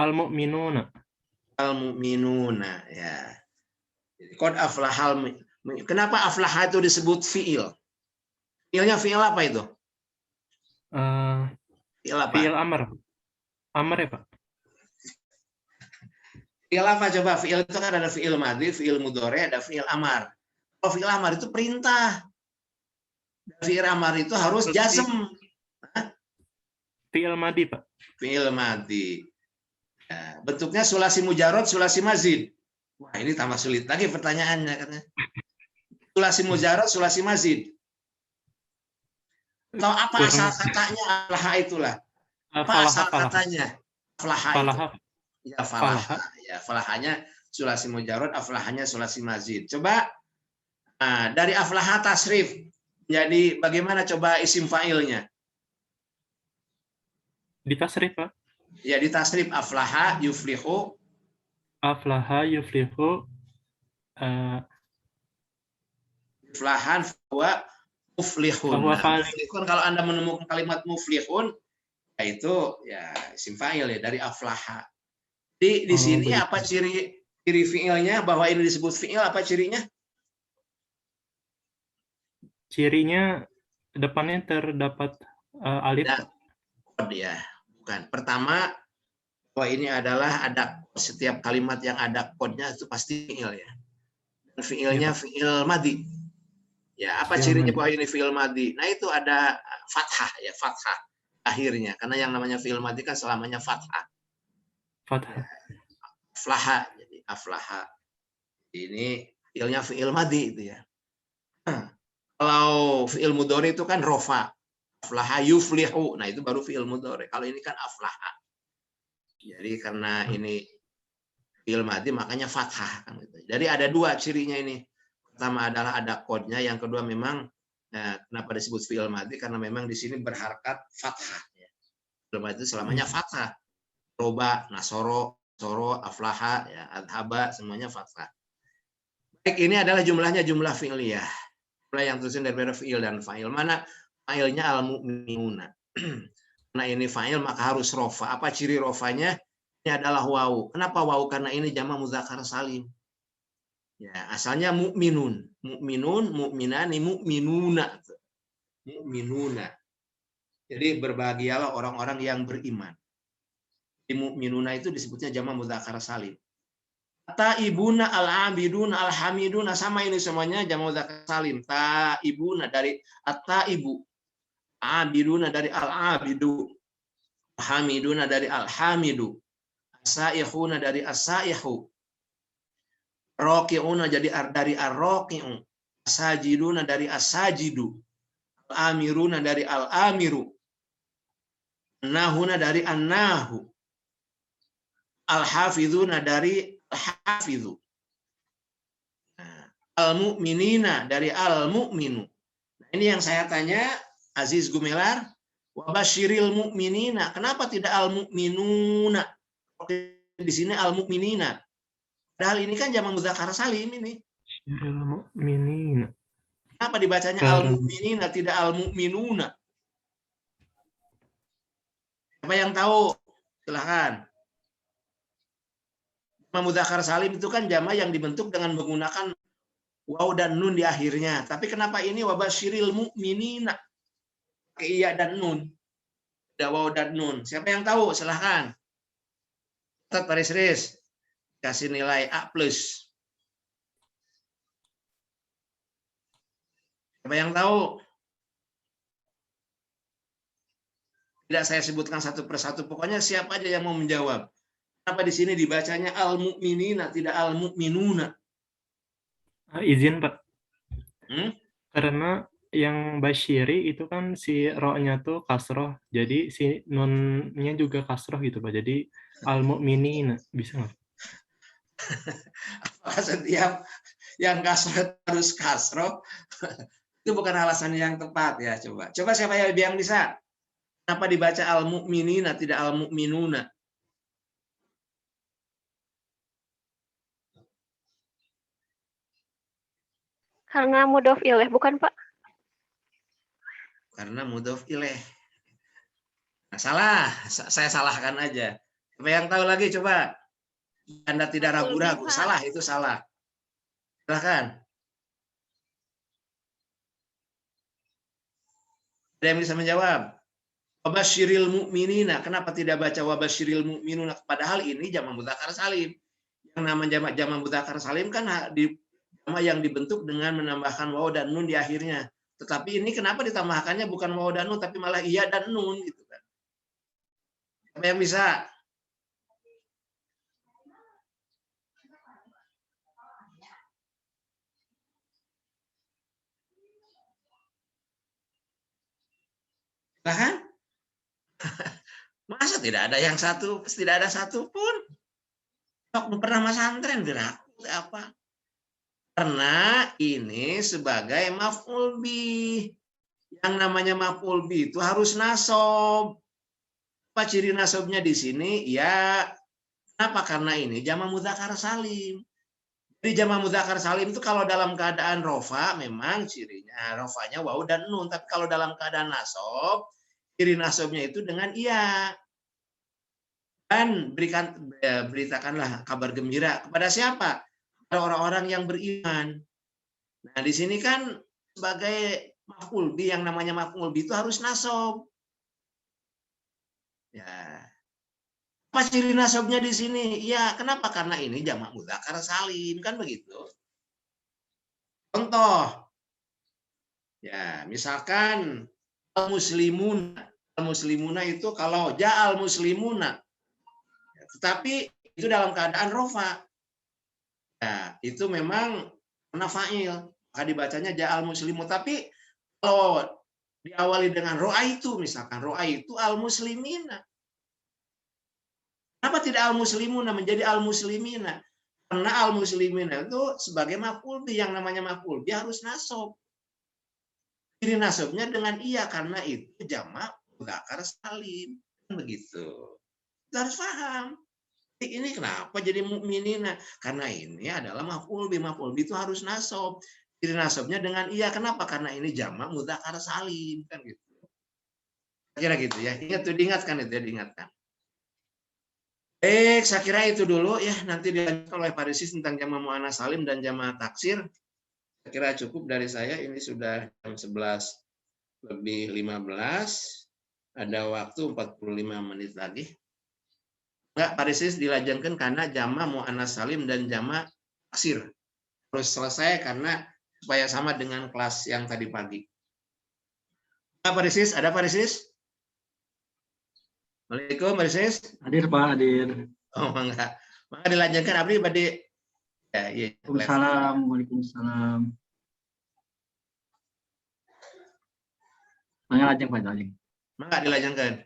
al-mu'minuna. Al-mu'minuna, ya. Jadi, qad aflahal kenapa aflaha itu disebut fi'il? Fi'ilnya fi'il apa itu? Eh, Fi'il apa? Fi'il amr. Amr ya, Pak? Fi'il apa coba? Fi'il itu kan ada fi'il madhi, fi'il mudhari, ada fi'il amar. Kalau fi'il amar itu perintah. Dan fi'il amar itu harus jazm. Fi'il madi, Pak. Fi'il madhi. Ya, bentuknya sulasi mujarrad, sulasi mazid. Wah, ini tambah sulit lagi pertanyaannya katanya. Sulasi mujarrad, sulasi mazid. Atau apa asal katanya? Aflaha itulah. Apa asal katanya? Aflaha itu. Falaha. Ya, falaha. Ya, falahanya sulasi mujarrad, aflahanya sulasi mazid. Coba dari aflaha tasrif. Jadi bagaimana coba isim fa'ilnya? Di tasrif, Pak. Ya, di tasrif aflaha yuflihu. Aflaha yuflihu. Iflahan fahuwa muflihun. Fahuwa Nah, fa'il. muflihun, kalau Anda menemukan kalimat muflihun, yaitu ya isim fa'il ya dari aflaha. Di sini begitu. apa ciri fi'ilnya bahwa ini disebut fi'il, apa cirinya? Cirinya depannya terdapat alif. Ada kod ya, bukan. Pertama, bahwa ini adalah ada setiap kalimat yang ada kodnya itu pasti fi'il ya. Dan fi'ilnya fi'il madhi. Ya, apa Fi'il cirinya madhi. bahwa ini fi'il madhi? Nah, itu ada fathah ya, fathah akhirnya. Karena yang namanya fi'il madhi kan selamanya fathah. Fathah. Aflaha, jadi aflaha. Ini fi'ilnya fi'il madhi itu ya. Kalau fi'il mudhari itu kan rofa. Aflaha yuflihu. Nah, itu baru fi'il mudhari. Kalau ini kan aflaha. Jadi karena ini fi'il madhi makanya fathah kan gitu. Jadi ada dua cirinya ini. Pertama adalah ada kodnya, yang kedua memang kenapa disebut fi'il madhi karena memang di sini berharkat fathah ya. Fi'il madhi itu selamanya fathah. Roba, nasoro, soro, aflaha, ya, adhaba, semuanya fathah. Baik, ini adalah jumlahnya jumlah fi'liyah. Jumlah yang tersusun dari fi'il dan fa'il. Mana fa'ilnya al-mu'minuna. Nah, ini fa'il maka harus rofa. Apa ciri rofanya? Ini adalah wawu. Kenapa wawu? Karena ini jamak muzakkar salim. Ya, asalnya mu'minun. Mu'minun, mu'minani, mu'minuna. Mu'minuna. Jadi berbahagialah orang-orang yang beriman. Di mu'minuna itu disebutnya jamak muzakkar salim. Ta'ibuna, al-abiduna, al-hamiduna, sama ini semuanya jamak muzakkar salim. Ta'ibuna dari at-ta'ibu. Abiduna dari al-abidu. Hamiduna dari al-hamidu. As-saihuna dari as-saihu. Raqi'una jadi dari ar-raqi'u. As-sajiduna dari as-sajidu. Al-amiruna dari al-amiru. An-nahuna dari an-nahu. Al-hafidhuna dari al-hafidhu. Al-mu'minina dari al-mu'minu. Nah, ini yang saya tanya, Aziz Gumelar, wa basyiril mu'minina. Kenapa tidak al-mu'minuna? Di sini al-mu'minina. Padahal ini kan jamak muzakkar salim ini. Basyiril mu'minina. Kenapa dibacanya al-mu'minina tidak al-mu'minuna? Siapa yang tahu? Silahkan. Jamak muzakkar salim itu kan jamak yang dibentuk dengan menggunakan waw dan nun di akhirnya. Tapi kenapa ini wa basyiril mu'minina? Pakai iya dan nun. Ada waw dan nun. Siapa yang tahu? Silahkan. Catat Pak Risris. Kasih nilai A+. Siapa yang tahu? Tidak saya sebutkan satu persatu. Pokoknya siapa aja yang mau menjawab. Kenapa di sini dibacanya al-mu'minina tidak al-mu'minuna? Izin, Pak. Hmm? Karena yang basyiri itu kan si ro-nya tuh kasroh. Jadi si nunnya juga kasroh gitu, Pak. Jadi al-mu'minina. Bisa nggak? Apakah setiap yang kasroh harus kasroh? Itu bukan alasan yang tepat ya. Coba siapa yang bisa? Kenapa dibaca al-mu'minina tidak al-mu'minuna? Karena mudhof ilaih, bukan Pak? Karena mudhof ilaih. Nah, salah, saya salahkan aja. Siapa yang tahu lagi coba? Anda tidak ragu-ragu, salah itu salah. Silahkan. Ada yang bisa menjawab? Wabasyiril mu'minina. Kenapa tidak baca wabasyiril mu'minuna? Padahal ini jamak mudzakkar salim. Yang nama jamak mudzakkar salim kan di jamak yang dibentuk dengan menambahkan waw dan nun di akhirnya. Tetapi ini kenapa ditambahkannya bukan waw dan nun tapi malah iya dan nun gitu kan. Apa yang bisa? Silahkan. Masa tidak ada yang satu, tidak ada satu pun. Tok pernah pesantren gerak apa? Karena ini sebagai maf'ul bih. Yang namanya maf'ul bih itu harus nasab. Apa ciri nasabnya di sini? Ya, kenapa? Karena ini jamak mudzakkar salim. Jadi jamak mudzakkar salim itu kalau dalam keadaan rofa memang cirinya rofanya waw dan nun. Tapi kalau dalam keadaan nasab, ciri nasabnya itu dengan iya. Dan beritakanlah kabar gembira kepada siapa? Kepada orang-orang yang beriman. Nah, di sini kan sebagai maf'ul bih, yang namanya maf'ul bih itu harus nasab. Ya. Apa ciri nasabnya di sini? Ya, kenapa? Karena ini jamak mudzakkar salim, kan begitu. Contoh. Ya, misalkan al-muslimun. Al-muslimuna itu kalau ja'al muslimuna. Tetapi itu dalam keadaan rofa. Ya, itu memang karena fa'il. Maka dibacanya ja'al muslimu. Tapi kalau diawali dengan ro'aitu, misalkan ro'aitu al-muslimina. Kenapa tidak al-muslimuna menjadi al-muslimina? Karena al-muslimina itu sebagai maf'ul bih, yang namanya maf'ul bih harus nasab. Ciri nasabnya dengan iya, karena itu jamak mudzakkar salim. Begitu. Kita harus paham. Ini kenapa jadi mukminina? Karena ini adalah maf'ul bih. Maf'ul bih itu harus nasab. Ciri nasabnya dengan iya. Kenapa? Karena ini jamak mudzakkar salim, kan gitu. Kira gitu ya. Ingat tuh, diingatkan itu ya, diingatkan. Saya kira itu dulu ya. Nanti dilanjutkan oleh Pak Risis tentang jamak muannats salim dan jamak taksir. Saya kira cukup dari saya. Ini sudah jam 11:15. Ada waktu 45 menit lagi. Enggak, Pak Risis dilanjutkan karena jamak muannats salim dan jamak taksir harus selesai karena supaya sama dengan kelas yang tadi pagi. Pak Risis, ada Pak Risis? Waalaikumsalam, Pak Risis. Hadir Pak, hadir. Oh, enggak. Maka dilanjutkan Abdi Badi. Ya, iya. Waalaikumsalam. Waalaikumsalam. Mangga lajeng Pak, lajeng. Maka dilanjutkan.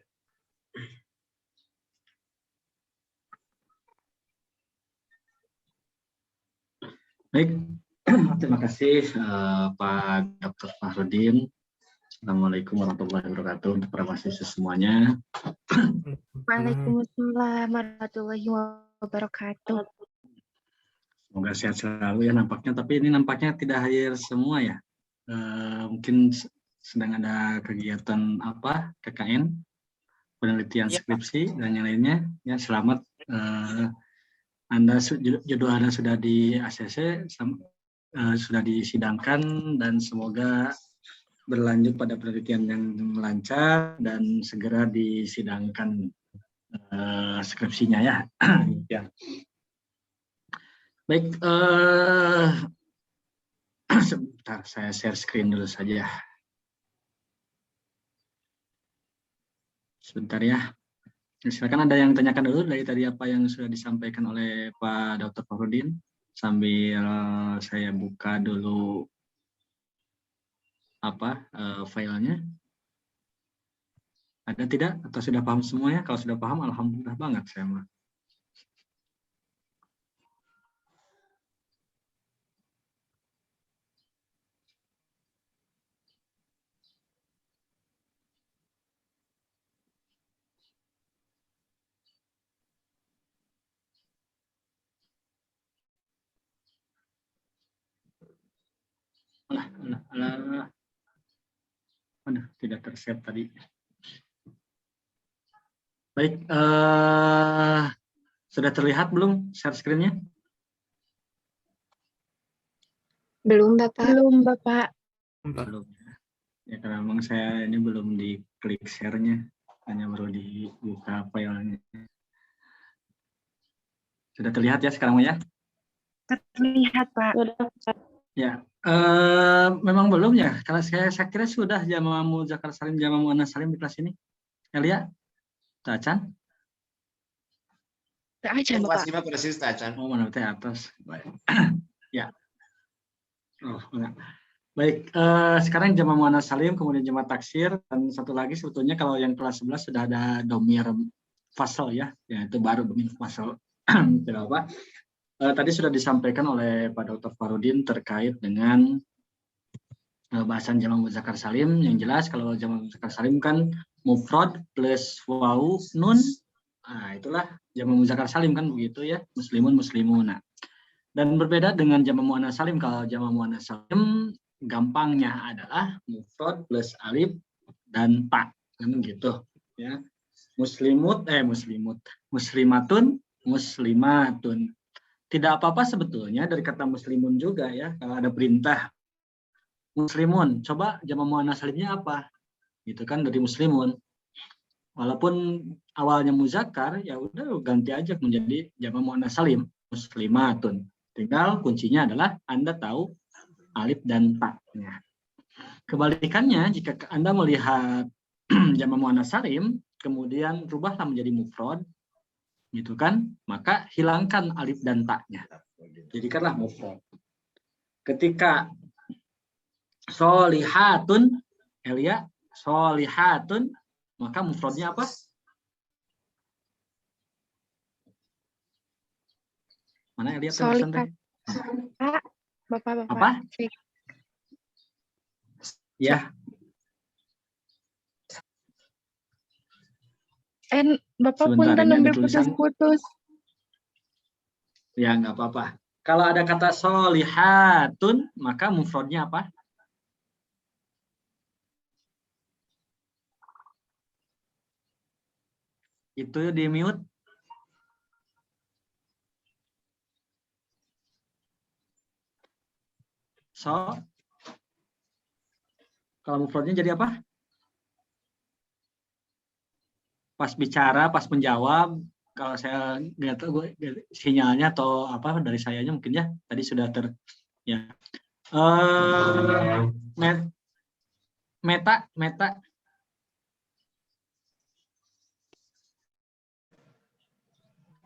Baik, terima kasih Pak Dr. Fahrudin. Assalamualaikum warahmatullahi wabarakatuh untuk para mahasiswa semuanya. Waalaikumsalam warahmatullahi wabarakatuh. Semoga sehat selalu ya nampaknya, tapi ini nampaknya tidak hadir semua ya. Mungkin sedang ada kegiatan apa, KKN, penelitian skripsi dan yang lainnya. Ya, selamat. Judul Anda sudah di ACC, sudah disidangkan, dan semoga berlanjut pada penelitian yang lancar dan segera disidangkan skripsinya ya. Ya. Baik, sebentar saya share screen dulu saja. Sebentar ya. Silakan, ada yang tanyakan dulu dari tadi apa yang sudah disampaikan oleh Pak Dr. Fahrudin, sambil saya buka dulu apa filenya. Ada tidak? Atau sudah paham semuanya? Kalau sudah paham, alhamdulillah banget saya mah. Alah. Aduh, tidak tersave tadi. Baik, sudah terlihat belum share screen-nya? Belum, Bapak. Belum, Bapak. Belum. Ya, karena memang saya ini belum diklik share-nya, hanya baru dibuka filenya. Sudah terlihat ya sekarang ya? Terlihat, Pak. Ya, memang belum ya, karena saya kira sudah Jamaah Muzakkar Salim, Jamaah Muannas Salim di kelas ini. Elia, Tacan? Aja, Bapak. Kelas 5 persis Tacan. Oh, mana teh atas. Baik. Ya. Oh, enggak. Baik, sekarang Jamaah Muannas Salim, kemudian Jamaah Taksir, dan satu lagi sebetulnya kalau yang kelas 11 sudah ada domir fasal ya, itu baru domir fasal. Tidak apa. Tadi sudah disampaikan oleh Pak Dr. Farudin terkait dengan bahasan Jamaah Muzakkar Salim. Yang jelas kalau Jamaah Muzakkar Salim kan mufrad plus wawu nun. Nah, itulah Jamaah Muzakkar Salim kan begitu ya, muslimun muslimuna. Dan berbeda dengan Jamaah Muannas Salim, kalau Jamaah Muannas Salim gampangnya adalah mufrad plus alif dan ta, kan gitu ya. Muslimatun, muslimatun. Tidak apa-apa sebetulnya dari kata muslimun juga ya, kalau ada perintah muslimun, coba Jamaah Muannas Salimnya apa? Gitu kan, dari muslimun. Walaupun awalnya muzakkar, ya udah ganti aja menjadi Jamaah Muannas Salim, muslimatun. Tinggal kuncinya adalah Anda tahu alif dan ta-nya. Kebalikannya, jika Anda melihat Jamaah Muannas Salim, kemudian rubahlah menjadi mufrad, gitu kan, maka hilangkan alif dan ta-nya. Jadikanlah mufrad. Ketika solihatun, Elia, solihatun, maka mufradnya apa? Mana Elia tulisan teh? Pak, Bapak. Apa? Ya. Bapak Sebentar, punten ini ada nembe tulisan. putus-putus. Ya, nggak apa-apa. Kalau ada kata solihatun, maka mufradnya apa? Itu di mute. Kalau mufradnya jadi apa? Pas bicara, pas menjawab, kalau saya nggak tahu sinyalnya atau apa dari sayanya mungkin ya tadi sudah ya. Meta.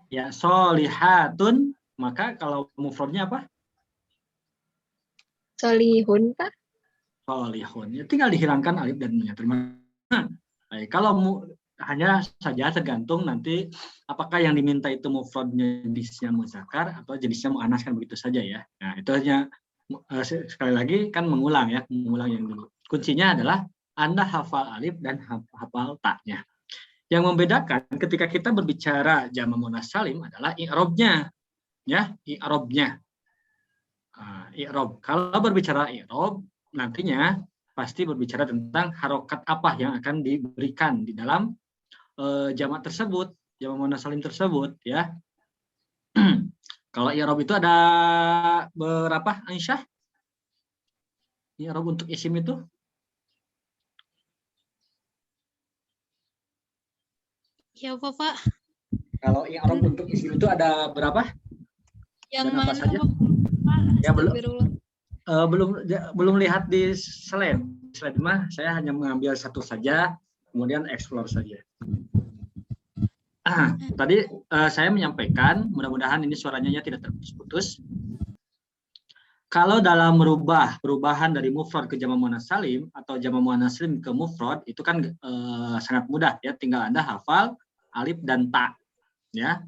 Ya, solihatun, maka kalau mufradnya apa? Solihun, Pak. Solihun. Ya, tinggal dihilangkan alif dan nun. Terima kasih. Baik, kalau hanya saja tergantung nanti apakah yang diminta itu mufradnya jenisnya muzakkar atau jenisnya muannas, kan begitu saja ya. Nah, itu hanya sekali lagi kan mengulang yang dulu. Kuncinya adalah Anda hafal alif dan hafal ta-nya. Yang membedakan ketika kita berbicara Jamaah Muannas Salim adalah i'rabnya. Ya, i'rabnya. I'rab. Kalau berbicara i'rab, nantinya pasti berbicara tentang harokat apa yang akan diberikan di dalam jamak tersebut, Jamaah Muannas Salim tersebut, ya. Kalau i'rab itu ada berapa, Aisyah? I'rab untuk isim itu? Ya, Bapak. Kalau i'rab untuk isim itu ada berapa? Yang dan apa mana, saja? Bapak? Ya, belum lihat di slide. Slide mah saya hanya mengambil satu saja, kemudian explore saja. Tadi saya menyampaikan, mudah-mudahan ini suaranya tidak terputus-putus. Kalau dalam perubahan dari mufrad ke Jamaah Muannas Salim atau Jamaah Muannas Salim ke mufrad itu kan sangat mudah ya, tinggal Anda hafal alif dan ta, ya.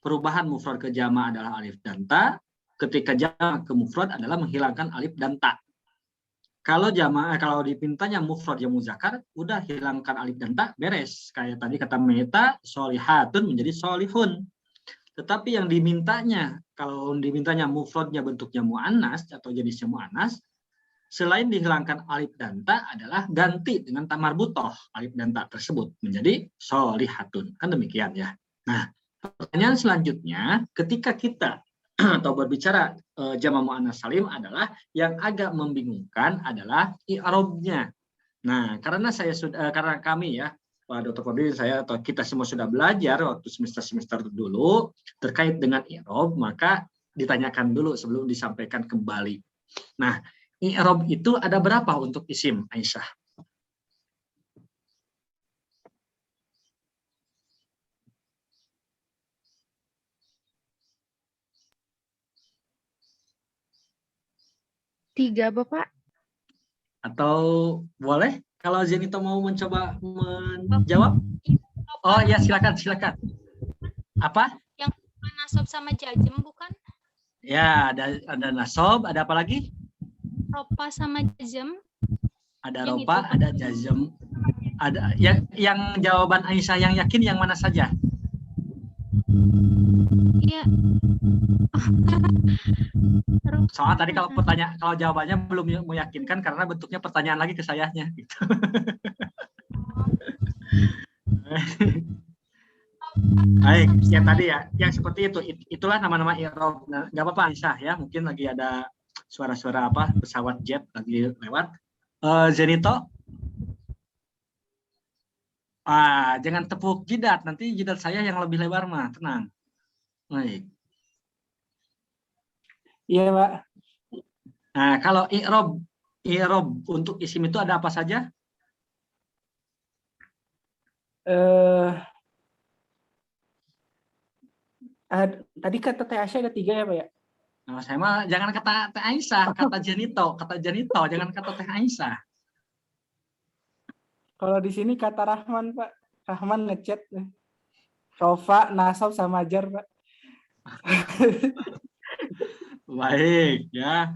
Perubahan mufrad ke jamaah adalah alif dan ta, ketika jamaah ke mufrad adalah menghilangkan alif dan ta. Kalau dipintanya mufrad yang muzakkar, udah hilangkan alif dan ta, beres. Kayak tadi kata Meta, solihatun menjadi solihun. Tetapi yang dimintanya, kalau dimintanya mufradnya bentuknya muannas atau jenisnya muannas, selain dihilangkan alif dan ta adalah ganti dengan ta marbutoh alif dan ta tersebut menjadi sholihatun. Kan demikian ya. Nah, pertanyaan selanjutnya ketika kita atau berbicara jama' muannats salim adalah yang agak membingungkan adalah i'rabnya. Nah, karena karena kami ya, Pak Dr. Fadil, saya atau kita semua sudah belajar waktu semester dulu terkait dengan i'rab, maka ditanyakan dulu sebelum disampaikan kembali. Nah, i'rab itu ada berapa untuk isim, Aisyah? Tiga, Bapak. Atau boleh kalau Zenito mau mencoba menjawab? Oh ya, silakan. Apa? Yang nasab sama jajem bukan? Ya, ada nasob, ada apa lagi? Ropa sama jajem. Ada Yang ropa, itu. ada jazm. Ada yang jawaban Aisyah yang yakin yang mana saja? Iya. Soal tadi kalau jawabannya belum meyakinkan karena bentuknya pertanyaan lagi ke sayanya. Gitu. Baik, yang tadi ya, yang seperti itu, itulah nama-nama i'rab. Nah, nggak apa-apa Aisyah ya, mungkin lagi ada suara-suara apa pesawat jet lagi lewat. Zenito, jangan tepuk jidat, nanti jidat saya yang lebih lebar mah, tenang. Baik. Iya, Pak. Nah, kalau i'rab untuk isim itu ada apa saja? Tadi kata Teh Asya ada 3 ya, Pak ya? Nah, saya mah jangan kata Teh Aisyah, kata Janito, jangan kata Teh Aisyah. Kalau di sini kata Rahman, Pak. Rahman ngechat. Rofa, nasab sama jar, Pak. Baik ya.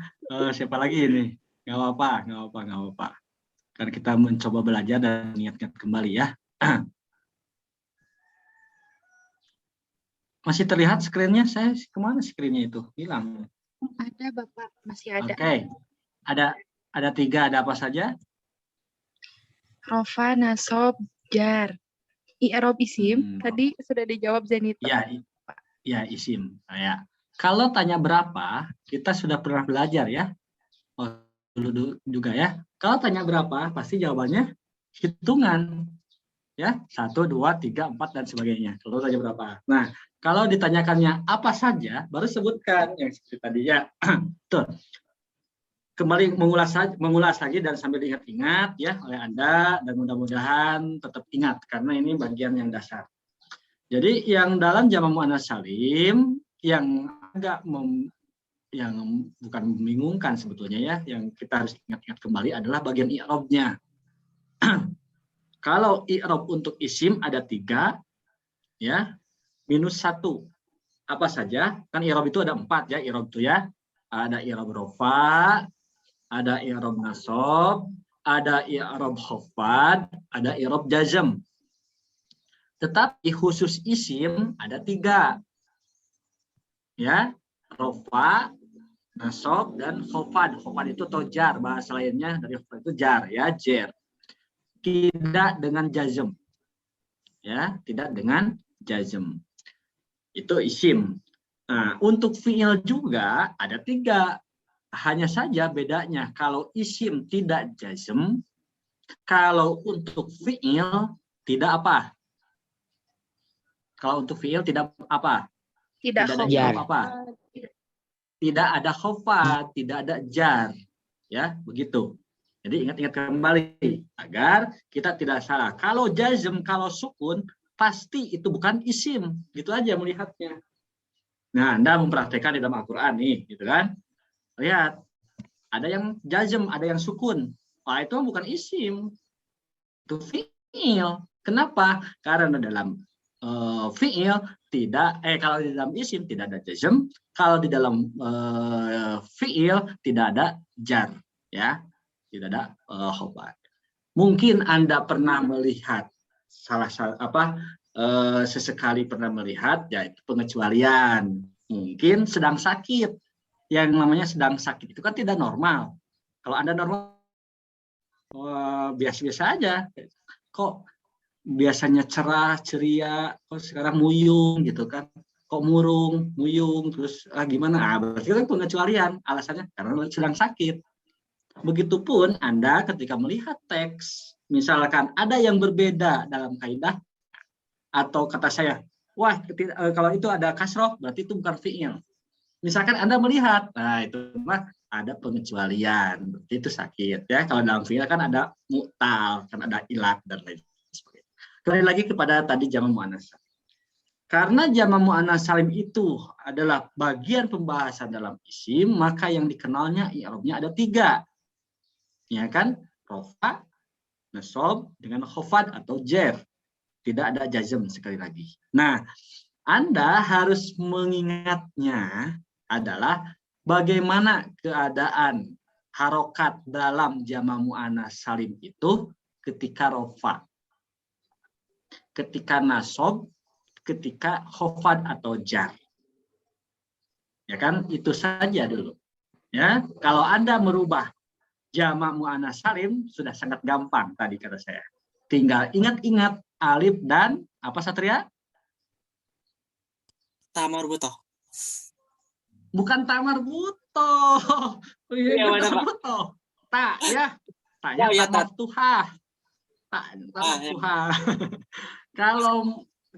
Siapa lagi ini? Nggak apa-apa. Kan kita mencoba belajar dan niatkan kembali ya. Masih terlihat screen-nya? Saya kemana screen-nya itu? Hilang. Ada, Bapak. Masih ada. Oke. Ada 3, ada apa saja? Rofa, nasob, jar. I'rab isim. Tadi sudah dijawab Zenito. Ya, isim. Ya. Kalau tanya berapa, kita sudah pernah belajar ya. Oh, dulu juga ya. Kalau tanya berapa, pasti jawabannya hitungan. Ya, 1, 2, 3, 4 dan sebagainya. Kalau tanya berapa. Nah, kalau ditanyakannya apa saja, baru sebutkan yang seperti tadi ya. Tuh. Kembali mengulas lagi dan sambil ingat-ingat ya oleh Anda, dan mudah-mudahan tetap ingat karena ini bagian yang dasar. Jadi yang dalam jama' muannats salim yang agak yang bukan membingungkan sebetulnya ya, yang kita harus ingat-ingat kembali adalah bagian i'rabnya. Kalau i'rab untuk isim ada 3 ya, minus 1. Apa saja? Kan i'rab itu ada 4 ya, i'rab itu ya. Ada i'rab rofa, ada i'rab nasab, ada i'rab khafad, ada i'rab jazm. Tetapi khusus isim ada 3. Ya, rofa, nasab, dan khafad. Khafad itu tojar, bahasa lainnya dari khafad itu jar ya, jer. Tidak dengan jazm. Ya, tidak dengan jazm. Itu isim. Nah, untuk fi'il juga ada 3. Hanya saja bedanya kalau isim tidak jazm, kalau untuk fi'il tidak apa? Kalau untuk fi'il tidak apa? Tidak ada jar. apa? Tidak ada khafad, tidak ada jar. Ya, begitu. Jadi ingat-ingat kembali agar kita tidak salah. Kalau jazm, kalau sukun, pasti itu bukan isim. Gitu aja melihatnya. Nah, Anda mempraktekkan di dalam Al-Quran nih, gitu kan? Lihat, ada yang jazm, ada yang sukun. Wah, itu bukan isim. Itu fi'il. Kenapa? Karena dalam fi'il tidak, kalau di dalam isim tidak ada jazm, kalau di dalam fi'il tidak ada jar, ya, tidak ada khafad. Mungkin Anda pernah melihat sesekali pernah melihat, yaitu pengecualian. Mungkin sedang sakit. Yang namanya sedang sakit itu kan tidak normal. Kalau Anda normal, biasa-biasa aja. Kok biasanya cerah, ceria, kok sekarang muyung gitu kan? Kok murung, muyung, terus gimana? Berarti kan pengecualian. Alasannya karena sedang sakit. Begitupun Anda ketika melihat teks, misalkan ada yang berbeda dalam kaidah, atau kata saya, wah kalau itu ada kasroh, berarti itu bukan fi'il. Misalkan Anda melihat, nah itu mah ada pengecualian, berarti itu sakit. Ya, kalau dalam fi'il kan ada mu'tal, kan ada ilat, dan lain sebagainya. Kembali lagi kepada tadi jamak muannats salim. Karena jamak muannats salim itu adalah bagian pembahasan dalam isim, maka yang dikenalnya i'rabnya ada 3. Ya kan? Rofa, nasab, dengan khafad atau jar. Tidak ada jazm sekali lagi. Nah, Anda harus mengingatnya adalah bagaimana keadaan harokat dalam jamak muannats salim itu ketika rofa, ketika nasab, ketika khafad atau jar. Ya kan? Itu saja dulu. Ya, kalau Anda merubah jamak muannats salim sudah sangat gampang tadi kata saya. Tinggal ingat-ingat alif dan apa Satria? Tamarbutoh. Bukan tamarbutoh. Iya, mana, Pak? Tamarbutoh. Tak ya. Taknya Oh, iya, tak maftuhah. Tak maftuhah.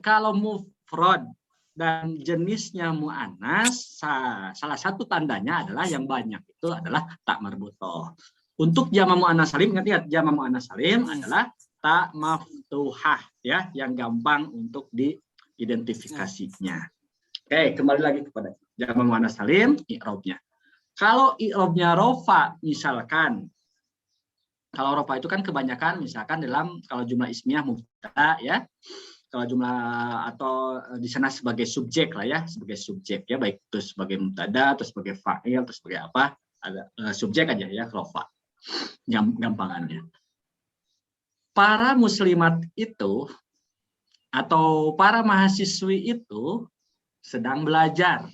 Kalau mufrad dan jenisnya muannats, salah satu tandanya adalah yang banyak itu adalah tak marbutoh. Untuk jamak muannats salim, ingat jamak muannats salim adalah tak maftuhah ya, yang gampang untuk diidentifikasinya. Oke, kembali lagi kepada jamak muannats salim, i'rabnya. Kalau i'rabnya rofa, misalkan, kalau rofa itu kan kebanyakan misalkan dalam kalau jumlah ismiyah mubtada ya, kalau jumlah atau di sana sebagai subjek lah ya, sebagai subjek ya, baik itu sebagai mubtada atau sebagai fa'il atau sebagai apa, ada subjek aja ya rofa. Gampangannya. Para muslimat itu atau para mahasiswi itu sedang belajar.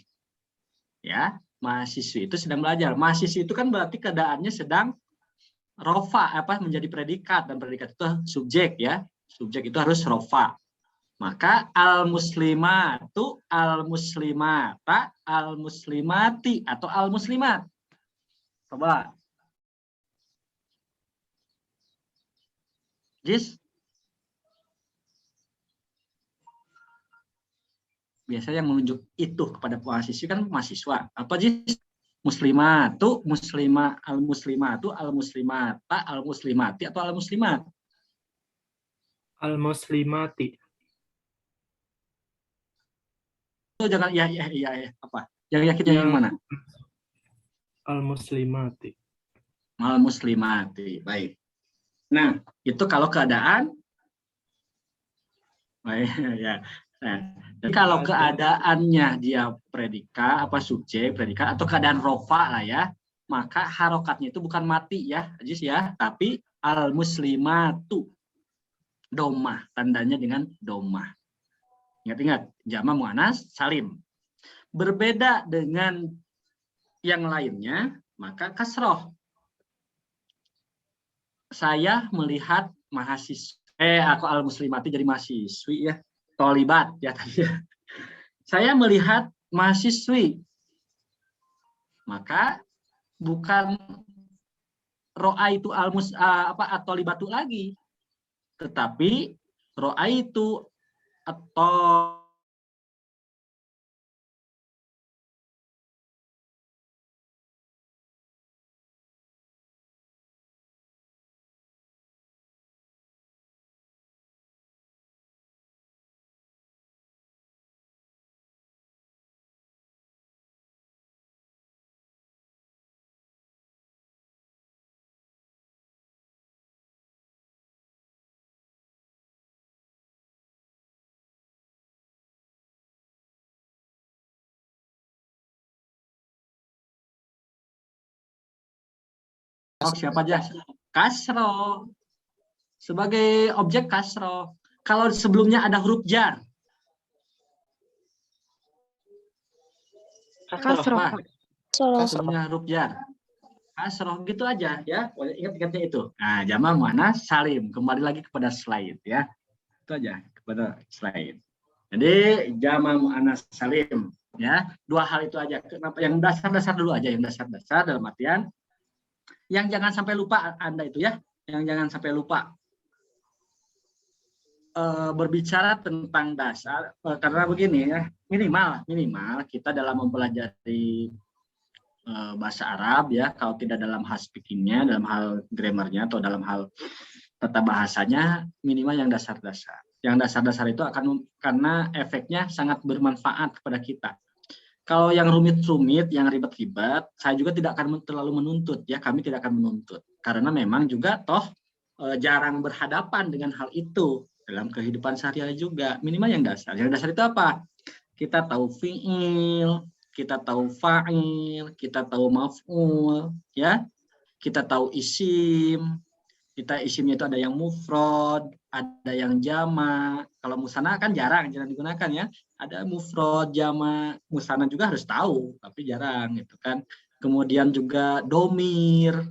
Ya, mahasiswi itu sedang belajar. Mahasiswi itu kan berarti keadaannya sedang rofa, menjadi predikat, dan predikat itu subjek ya. Subjek itu harus rofa. Maka al-muslimatu, al-muslimata, al-muslimati atau al-muslimat. Coba. Jis? Biasanya yang menunjuk itu kepada mahasiswa kan mahasiswa. Apa Jis? Muslimatu, muslimah, al-muslimatu, al-muslimata, al-muslimati atau al-muslimat? Al-muslimati. Itu jangan ya apa? Yang yakin yang mana? Al-muslimati. Al-muslimati. Baik. Nah, itu kalau keadaan ya. Nah, jadi kalau keadaannya dia predikat, subjek, predikat atau keadaan rofa lah ya, maka harokatnya itu bukan mati ya, Ajis ya, tapi al-muslimatu. Domah, tandanya dengan domah. Ingat-ingat, jamak muannats salim. Berbeda dengan yang lainnya, maka kasroh. Saya melihat aku al-muslimati jadi mahasiswi ya, tolibat ya tadi ya. Saya melihat mahasiswi, maka bukan ro'a itu at-tolibatu lagi, tetapi ro'a itu atau siapa aja? Kasro. Sebagai objek kasro. Kalau sebelumnya ada huruf jar. Kasro. Sebelumnya huruf jar. kasroh gitu aja ya. Ingat-ingatnya itu. Nah, jamak muannas salim. Kembali lagi kepada slide ya. Itu aja kepada slide. Jadi jamak muannas salim ya. Dua hal itu aja. Kenapa yang dasar-dasar dulu aja, yang dasar-dasar dalam artian yang jangan sampai lupa Anda itu ya. Yang jangan sampai lupa berbicara tentang dasar karena begini ya, minimal kita dalam mempelajari bahasa Arab ya, kalau tidak dalam hal speakingnya, dalam hal grammarnya atau dalam hal tata bahasanya, minimal yang dasar-dasar. Yang dasar-dasar itu akan karena efeknya sangat bermanfaat kepada kita. Kalau yang rumit-rumit, yang ribet-ribet, saya juga tidak akan terlalu menuntut ya, kami tidak akan menuntut karena memang juga toh jarang berhadapan dengan hal itu dalam kehidupan sehari-hari juga. Minimal yang dasar. Yang dasar itu apa? Kita tahu fi'il, kita tahu fa'il, kita tahu maf'ul, ya. Kita tahu isim. Isimnya itu ada yang mufrad, ada yang jama. Kalau musanna kan jarang digunakan ya. Ada mufrad, jama, musanna juga harus tahu, tapi jarang gitu kan. Kemudian juga domir,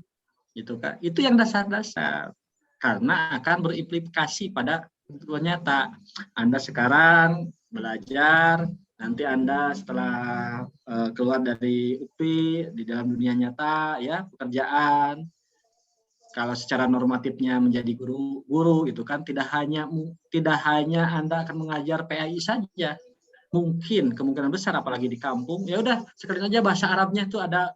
gitu kan. Itu yang dasar-dasar. Karena akan berimplikasi pada nyata. Anda sekarang belajar, nanti Anda setelah keluar dari UPI di dalam dunia nyata ya, pekerjaan, kalau secara normatifnya menjadi guru gitu kan, tidak hanya Anda akan mengajar PAI saja. Mungkin kemungkinan besar apalagi di kampung, ya udah sekalian aja bahasa Arabnya itu ada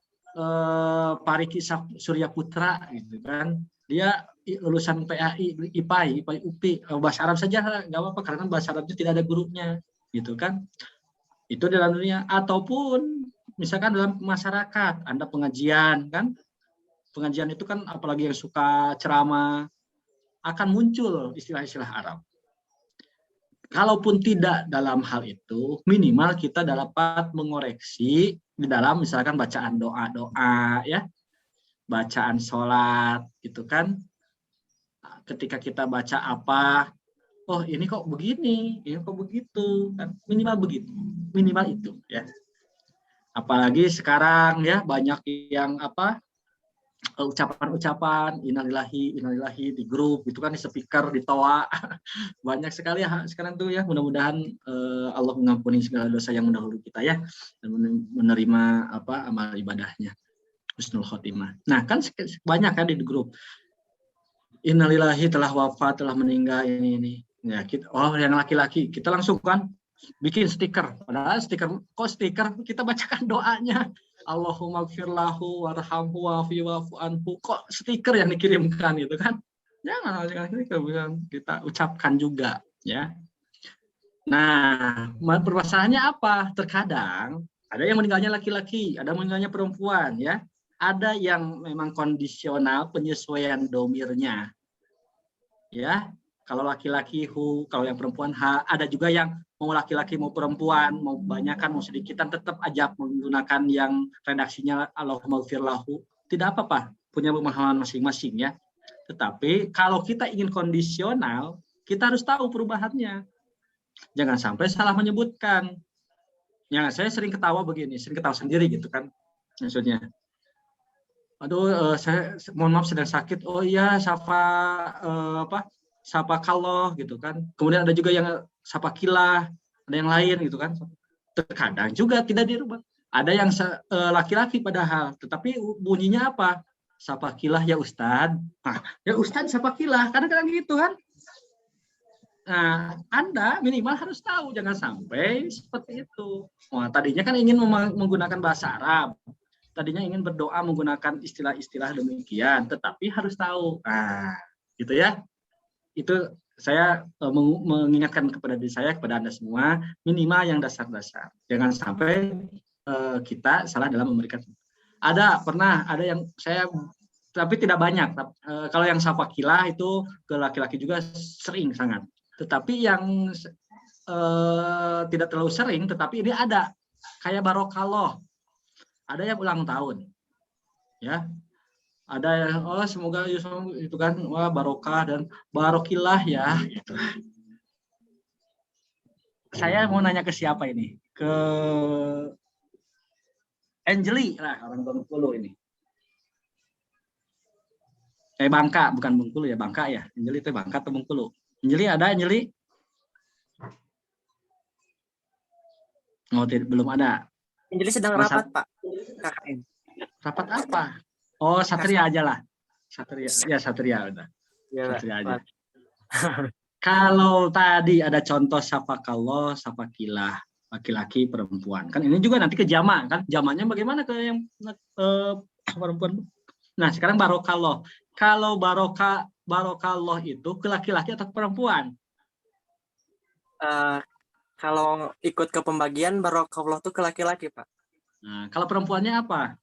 Pariki Surya Putra gitu kan. Dia lulusan PAI, IPAI, UPI, bahasa Arab saja nggak apa-apa karena bahasa Arabnya tidak ada gurunya, gitu kan? Itu dalam dunia. Ataupun misalkan dalam masyarakat, Anda pengajian kan? Pengajian itu kan apalagi yang suka ceramah akan muncul istilah-istilah Arab. Kalaupun tidak dalam hal itu, minimal kita dapat mengoreksi di dalam misalkan bacaan doa-doa ya, bacaan sholat gitu kan. Ketika kita baca apa, oh ini kok begini, ini kok begitu, kan minimal begitu, minimal itu ya. Apalagi sekarang ya banyak yang ucapan-ucapan innalillahi di grup itu kan, di speaker, di toa banyak sekali ya sekarang tuh ya. Mudah-mudahan Allah mengampuni segala dosa yang mendahului kita ya, dan menerima amal ibadahnya, husnul khotimah. Nah kan banyak kan di grup, innalillahi telah wafat, telah meninggal ini ya, kita, oh yang laki-laki kita langsung kan bikin stiker, padahal stiker kita bacakan doanya, Allahumma gfirlahu warhamhu wa'fu anhu, kok stiker yang dikirimkan gitu kan. Jangan kita ucapkan juga ya. Nah, permasalahannya apa? Terkadang ada yang meninggalnya laki-laki, ada yang meninggalnya perempuan ya. Ada yang memang kondisional penyesuaian domirnya. Ya, kalau laki-laki hu, kalau yang perempuan ha. Ada juga yang mau laki-laki mau perempuan, mau banyakan mau sedikitan, tetap aja menggunakan yang redaksinya Allahumma gfirlahu. Tidak apa-apa, punya pemahaman masing-masing ya. Tetapi kalau kita ingin kondisional, kita harus tahu perubahannya. Jangan sampai salah menyebutkan. Ya, saya sering ketawa begini, sering ketawa sendiri gitu kan. Maksudnya, aduh, saya mohon maaf sedang sakit. Oh iya, sapa kalau gitu kan. Kemudian ada juga yang sapa kilah, ada yang lain gitu kan. Terkadang juga tidak dirubah. Ada yang laki-laki padahal, tetapi bunyinya apa? Sapa kilah ya Ustadz. Nah, ya Ustadz sapa kilah, kadang-kadang gitu kan. Nah, Anda minimal harus tahu, jangan sampai seperti itu. Wah, tadinya kan ingin menggunakan bahasa Arab. Tadinya ingin berdoa menggunakan istilah-istilah demikian, tetapi harus tahu. Nah, gitu ya. Itu saya mengingatkan kepada diri saya, kepada Anda semua, minimal yang dasar-dasar. Jangan sampai kita salah dalam memberikan. Ada yang saya, tapi tidak banyak. Kalau yang sapa kilah itu ke laki-laki juga sering sangat. Tetapi yang tidak terlalu sering, tetapi ini ada kayak barokallah. Ada yang ulang tahun, ya. Ada yang semoga itu kan wah barokah dan barokillah ya. Gitu. Saya mau nanya ke siapa ini? Ke Angeli lah, orang Bengkulu ini. Bangka, bukan Bengkulu ya, Bangka ya. Anjeli itu Bangka atau Bengkulu? Anjeli ada Anjeli? Oh, belum ada. Jadi sedang Masa- rapat, Pak. KKN. Rapat apa? Oh, Satria aja lah. Satria, ya Satria udah. Ya, Pak. Satria aja. Kalau tadi ada contoh safakallah, safakilah, laki-laki, perempuan. Kan ini juga nanti ke jama, kan? Jamanya bagaimana ke yang perempuan? Nah, sekarang barokallah. Kalau barokallah itu ke laki-laki atau perempuan? Kalau ikut ke pembagian barokallah tuh ke laki-laki, Pak. Nah, kalau perempuannya apa?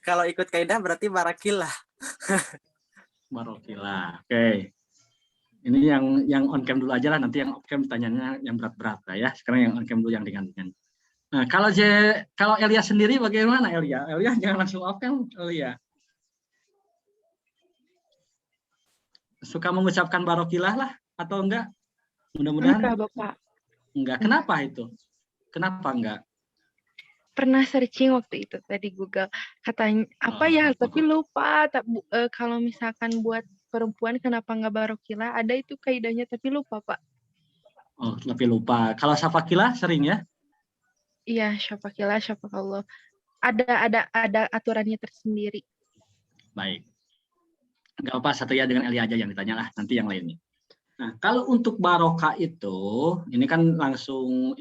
Kalau ikut kaidah berarti barakillah. Barokilah. Oke. Ini yang on cam dulu aja lah, nanti yang off cam tanyanya yang berat-berat lah ya. Sekarang yang on cam dulu yang ringan-ringan. Nah, kalau Elia sendiri bagaimana Elia? Elia jangan langsung off cam, Elia. Suka mengucapkan barokilah lah atau enggak? Mudah-mudahan Enggak, Bapak. enggak. Kenapa itu? Kenapa enggak? Pernah searching waktu itu tadi Google. Katanya apa ya, tapi lupa. Kalau misalkan buat perempuan kenapa nggak barokilah? Ada itu kaidahnya tapi lupa, Pak. Oh, tapi lupa. Kalau safakilah sering ya? Iya, syafakilah, syafakallah. Ada aturannya tersendiri. Baik. Enggak apa, Satria dengan Elia aja yang ditanya lah, nanti yang lainnya. Nah, kalau untuk barokah itu, ini kan langsung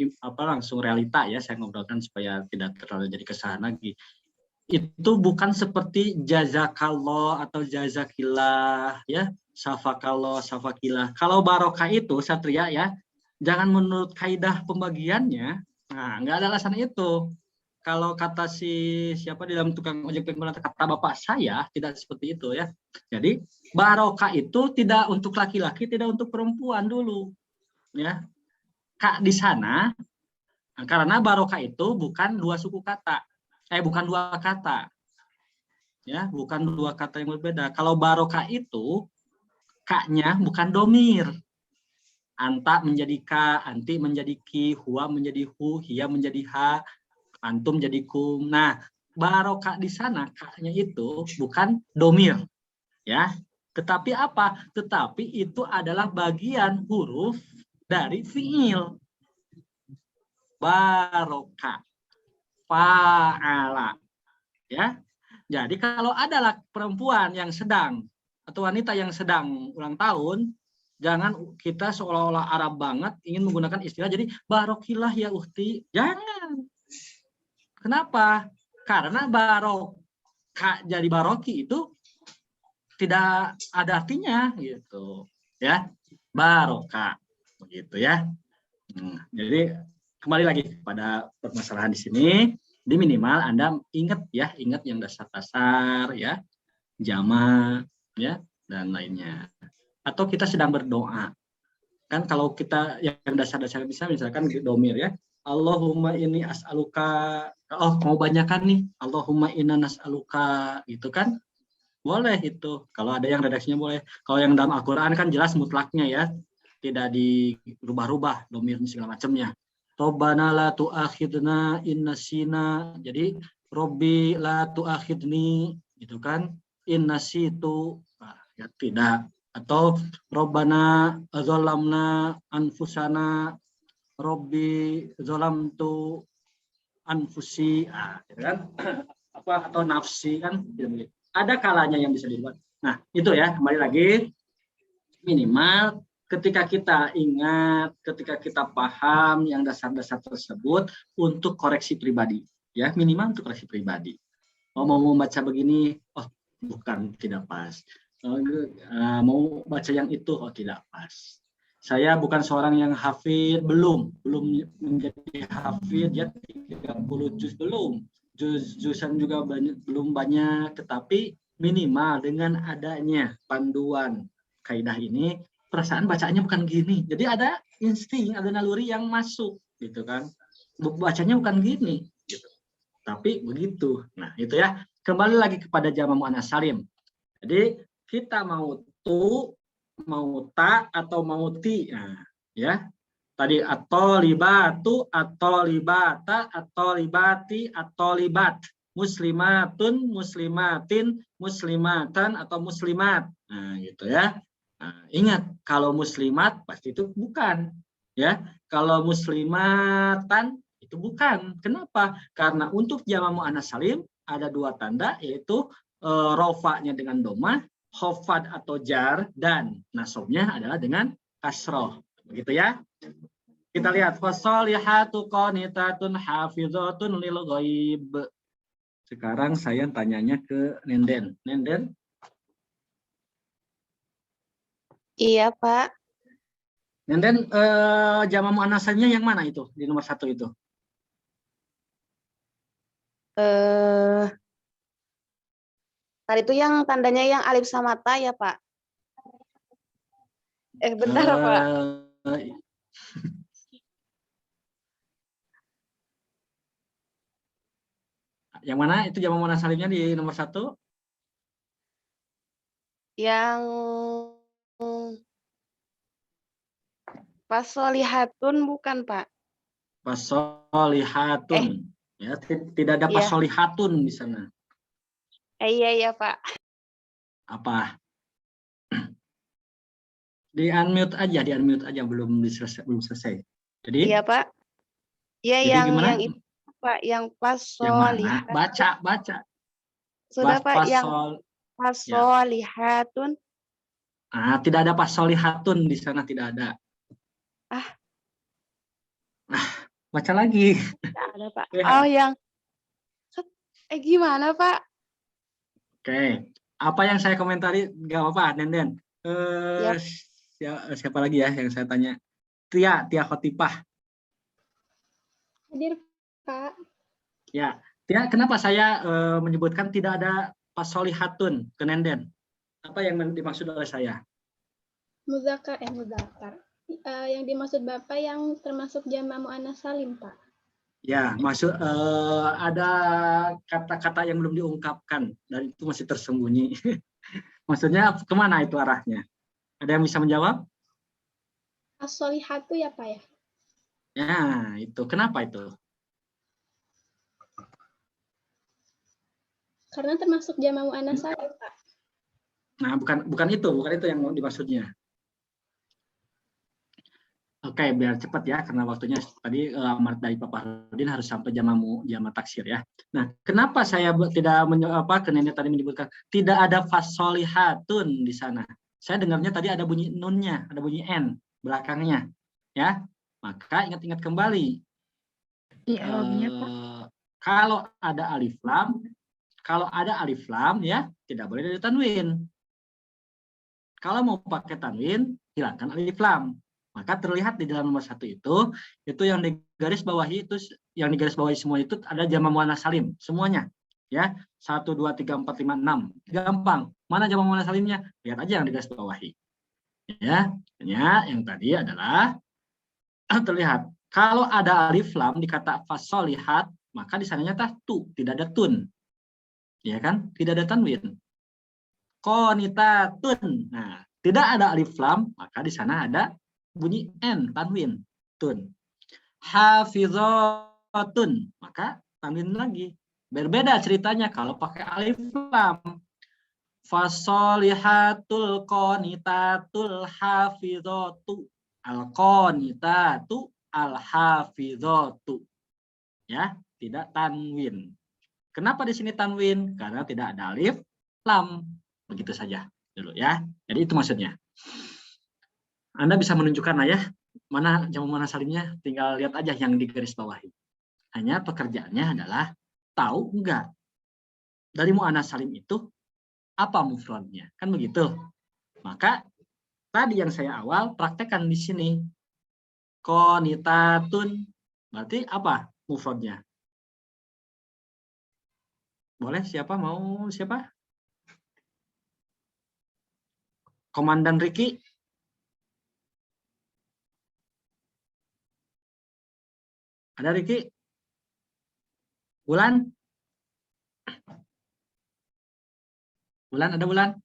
realita ya, saya ngobrolkan supaya tidak terlalu jadi kesalahan lagi. Itu bukan seperti jazakallah atau jazakillah ya, safakallah, safakilah. Kalau barokah itu Satria ya, jangan menurut kaidah pembagiannya. Nah, nggak ada alasan itu. Kalau kata siapa di dalam tukang ojek pengkolan, kata bapak saya tidak seperti itu ya. Jadi barokah itu tidak untuk laki-laki, tidak untuk perempuan dulu ya. Kak di sana karena barokah itu bukan dua suku kata. Bukan dua kata. Ya, bukan dua kata yang berbeda. Kalau barokah itu kaknya bukan domir. Anta menjadi ka, anti menjadi ki, huwa menjadi hu, hiya menjadi ha, antum jadi kum. Nah, barokah di sana kaknya itu bukan domir, ya. Tetapi apa? Tetapi itu adalah bagian huruf dari fiil. Barokah, fa'ala, ya. Jadi kalau adalah perempuan yang sedang atau wanita yang sedang ulang tahun, jangan kita seolah-olah Arab banget ingin menggunakan istilah jadi barokilah ya ukhti. Jangan. Kenapa? Karena barokah jadi baroki itu tidak ada artinya gitu ya, barokah begitu ya. Jadi kembali lagi pada permasalahan di sini, di minimal Anda ingat yang dasar-dasar ya, jama ya dan lainnya. Atau kita sedang berdoa kan, kalau kita yang dasar-dasar bisa misalkan domir ya, Allahumma inni as'aluka, mau banyakan nih, Allahumma inna nas'aluka gitu kan, boleh itu. Kalau ada yang redaksinya boleh. Kalau yang dalam Al-Quran kan jelas mutlaknya ya, tidak dirubah-rubah domir segala macamnya. Rabbana la tu'akhidna in nasina, jadi Robbi la tu'akhidni gitu kan, in nasitu ya tidak. Atau Rabbana zalamna anfusana, Robbi zalamtu anfusi, kan? Atau nafsi kan, ada kalanya yang bisa dibuat. Nah itu ya, kembali lagi, minimal ketika kita ingat, ketika kita paham yang dasar-dasar tersebut untuk koreksi pribadi, ya minimal untuk koreksi pribadi. Mau membaca begini, bukan, tidak pas. Mau baca yang itu, tidak pas. Saya bukan seorang yang hafid, belum menjadi hafid ya, 30 juz belum, juz-juzan juga belum banyak, tetapi minimal dengan adanya panduan kaidah ini, perasaan bacanya bukan gini. Jadi ada insting, ada naluri yang masuk gitu kan. Bacanya bukan gini gitu. Tapi begitu. Nah, itu ya. Kembali lagi kepada jama' muannats salim. Jadi kita mau tu, mau ta atau mau ti. Nah, ya. Tadi atau libatu, atau libata, atau libati, atau libat. muslimatun, muslimatin, muslimatan atau muslimat. Nah, gitu ya. Nah, ingat kalau muslimat pasti itu bukan, ya. Kalau muslimatan itu bukan. Kenapa? Karena untuk jamak muannats salim ada dua tanda, yaitu rofa'nya dengan domah, khofad atau jar, dan nasobnya adalah dengan kasroh. Begitu ya. Kita lihat fasolihatu qanitatun hafizatun lil ghaib. Sekarang saya tanyanya ke Nenden. Nenden? Iya, Pak. Nenden, jamak muannatsannya yang mana itu di nomor 1 itu? Tadi itu yang tandanya yang alif sama ta ya, Pak. Bentar, Pak. Yang mana itu jamak muannats salimnya di nomor 1? Yang fasolihatun bukan, Pak. Fasolihatun. Ya, tidak ada Iya. fasolihatun di sana. Iya, Pak. Apa? Di unmute aja, belum selesai. Jadi Iya, Pak. Iya, jadi gimana? yang itu, Pak, yang Yang mana? fasolihatun. Baca. Sudah, Pak, yang Ya. fasolihatun. Tidak ada fasolihatun di sana, tidak ada. Baca lagi. Tidak ada, Pak. Ya. Oh, yang gimana, Pak? Oke. Apa yang saya komentari nggak apa-apa, Nenden. Yap. Siapa lagi ya yang saya tanya? Tia Khotipah. Hadir, Pak. Ya, Tia, kenapa saya menyebutkan tidak ada fasolihatun ke Nenden? Apa yang dimaksud oleh saya? Mudzakkar. Yang dimaksud Bapak yang termasuk jamak muannats salim, Pak. Ya, maksud ada kata-kata yang belum diungkapkan dan itu masih tersembunyi. Maksudnya kemana itu arahnya? Ada yang bisa menjawab? As-solihatu ya, Pak ya? Ya, itu. Kenapa itu? Karena termasuk jamak muannats salim, Pak. Nah, bukan itu yang dimaksudnya. Oke, biar cepat ya, karena waktunya tadi amanat dari Pak Fahrudin harus sampai jamak taksir ya. Nah, kenapa saya tidak ke Nenek tadi menyebutkan tidak ada fasolihatun di sana? Saya dengarnya tadi ada bunyi nunnya, ada bunyi n belakangnya, ya. Maka ingat-ingat kembali. Kalau ada alif lam, ya tidak boleh dari tanwin. Kalau mau pakai tanwin, hilangkan alif lam. Maka terlihat di dalam nomor 1 itu yang digaris bawahi semua itu ada jamak muannats salim semuanya, ya. 1 2 3 4 5 6. Gampang. Mana jamak muannats salimnya? Lihat aja yang digaris bawahi. Ya, yang tadi adalah terlihat. Kalau ada alif lam di kata fasolihat, maka di sananya tu, tidak ada tun. Ya kan? Tidak ada tanwin. Qanitatun. Nah, tidak ada alif lam, maka di sana ada bunyi n, tanwin, tun. Hafizatun, maka tanwin lagi. Berbeda ceritanya kalau pakai alif lam. Fasolihatul qanitatul hafizatu. Al-qanitatu al-hafizatu. Ya, tidak tanwin. Kenapa di sini tanwin? Karena tidak ada alif lam. Begitu saja dulu ya. Jadi itu maksudnya. Anda bisa menunjukkan ya, mana jamak muannats salimnya, tinggal lihat aja yang di garis bawahi. Hanya pekerjaannya adalah tahu enggak dari muannats salim itu apa mufradnya, kan begitu. Maka tadi yang saya awal praktekkan di sini. Qanitatun berarti apa mufradnya? Boleh siapa? Komandan Riki. Ada Riki? Bulan? Ada Bulan?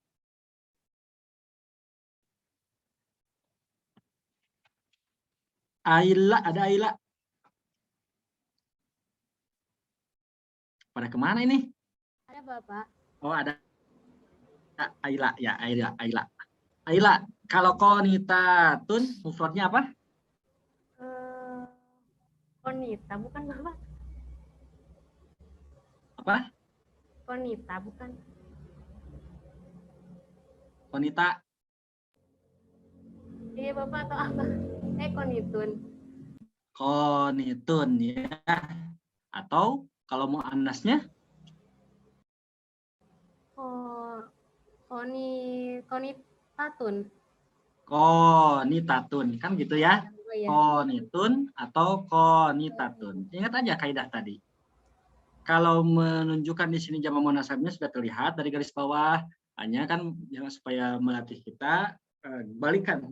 Aila, ada Aila? Pada kemana ini? Ada Bapak. Oh, ada Aila ya, Aila. Aila, kalau qanitatun mufradnya apa? Konita bukan Bapak? Apa? Konita bukan? Qanita. Iya Bapak atau apa? Konitun. Qanitun ya. Atau kalau mau anasnya? Konitatun. Qanitatun kan gitu ya. Oh, iya. Qanitun atau qanitatun. Ingat aja kaidah tadi. Kalau menunjukkan di sini jama munasabnya sudah terlihat dari garis bawah. Hanya kan yang supaya melatih kita balikan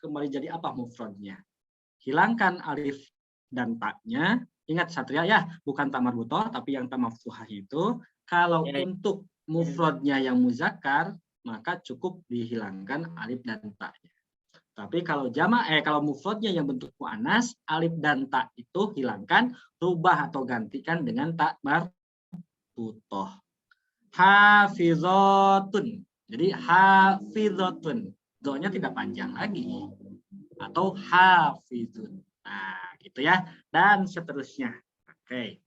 kembali jadi apa mufradnya. Hilangkan alif dan taknya. Ingat Satria ya, bukan tak marbutoh tapi yang tak maftuhah itu kalau untuk mufradnya yang muzakkar maka cukup dihilangkan alif dan taknya. Tapi kalau kalau mufradnya yang bentuk muannas, alif dan tak itu hilangkan, rubah atau gantikan dengan tak marbutoh. Hafizatun. Jadi hafizatun. Do-nya tidak panjang lagi. Atau hafizun. Nah, gitu ya. Dan seterusnya. Oke.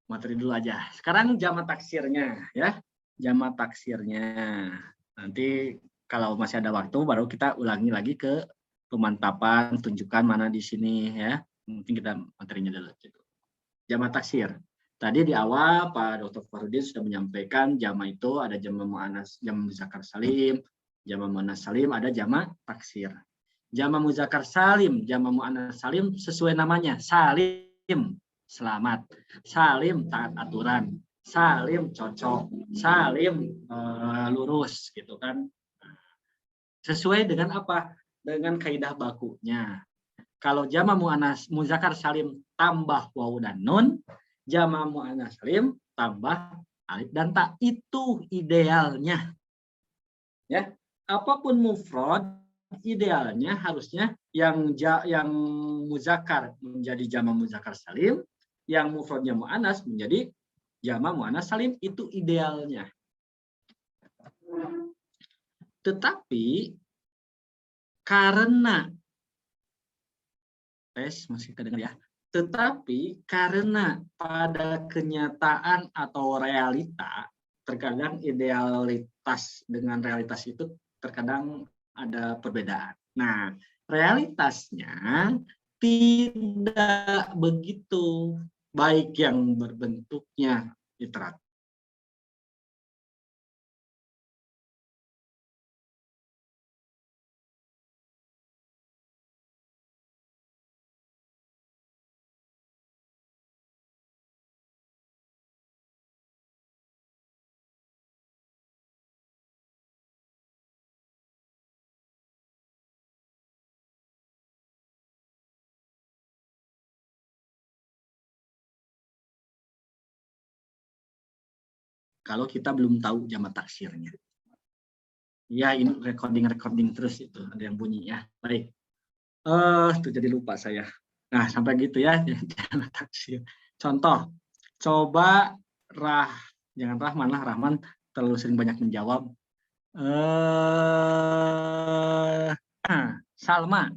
Materi dulu aja. Sekarang jamak taksirnya ya. Jamak taksirnya. Nanti kalau masih ada waktu baru kita ulangi lagi ke pemantapan, tunjukkan mana di sini ya. Mungkin kita materinya dulu. Jamak taksir. Tadi di awal Pak Dr. Farudin sudah menyampaikan jamak itu ada jamak muannas, jamak muzakkar salim, jamak muannas salim, ada jamak taksir. Jamak muzakkar salim, jamak muannas salim sesuai namanya, salim selamat, salim taat aturan, salim cocok, salim lurus gitu kan. Sesuai dengan apa? Dengan kaidah bakunya. Kalau jamak muannas muzakkar salim tambah waw dan nun, jamak muannas salim tambah alif dan ta, itu idealnya. Ya, apapun mufrad idealnya harusnya yang muzakkar menjadi jamak muzakkar salim, yang mufradnya muannas menjadi jamak muannas salim, itu idealnya. Tetapi karena masih kedengar ya. Tetapi karena pada kenyataan atau realita, terkadang idealitas dengan realitas itu terkadang ada perbedaan. Nah, realitasnya tidak begitu baik yang berbentuknya literat. Kalau kita belum tahu jamak taksirnya. Ya, ini recording terus itu, ada yang bunyi ya. Baik. Tuh jadi lupa saya. Nah, sampai gitu ya jamak taksir. Contoh, coba jangan Rahman lah, Rahman terlalu sering banyak menjawab. Salma.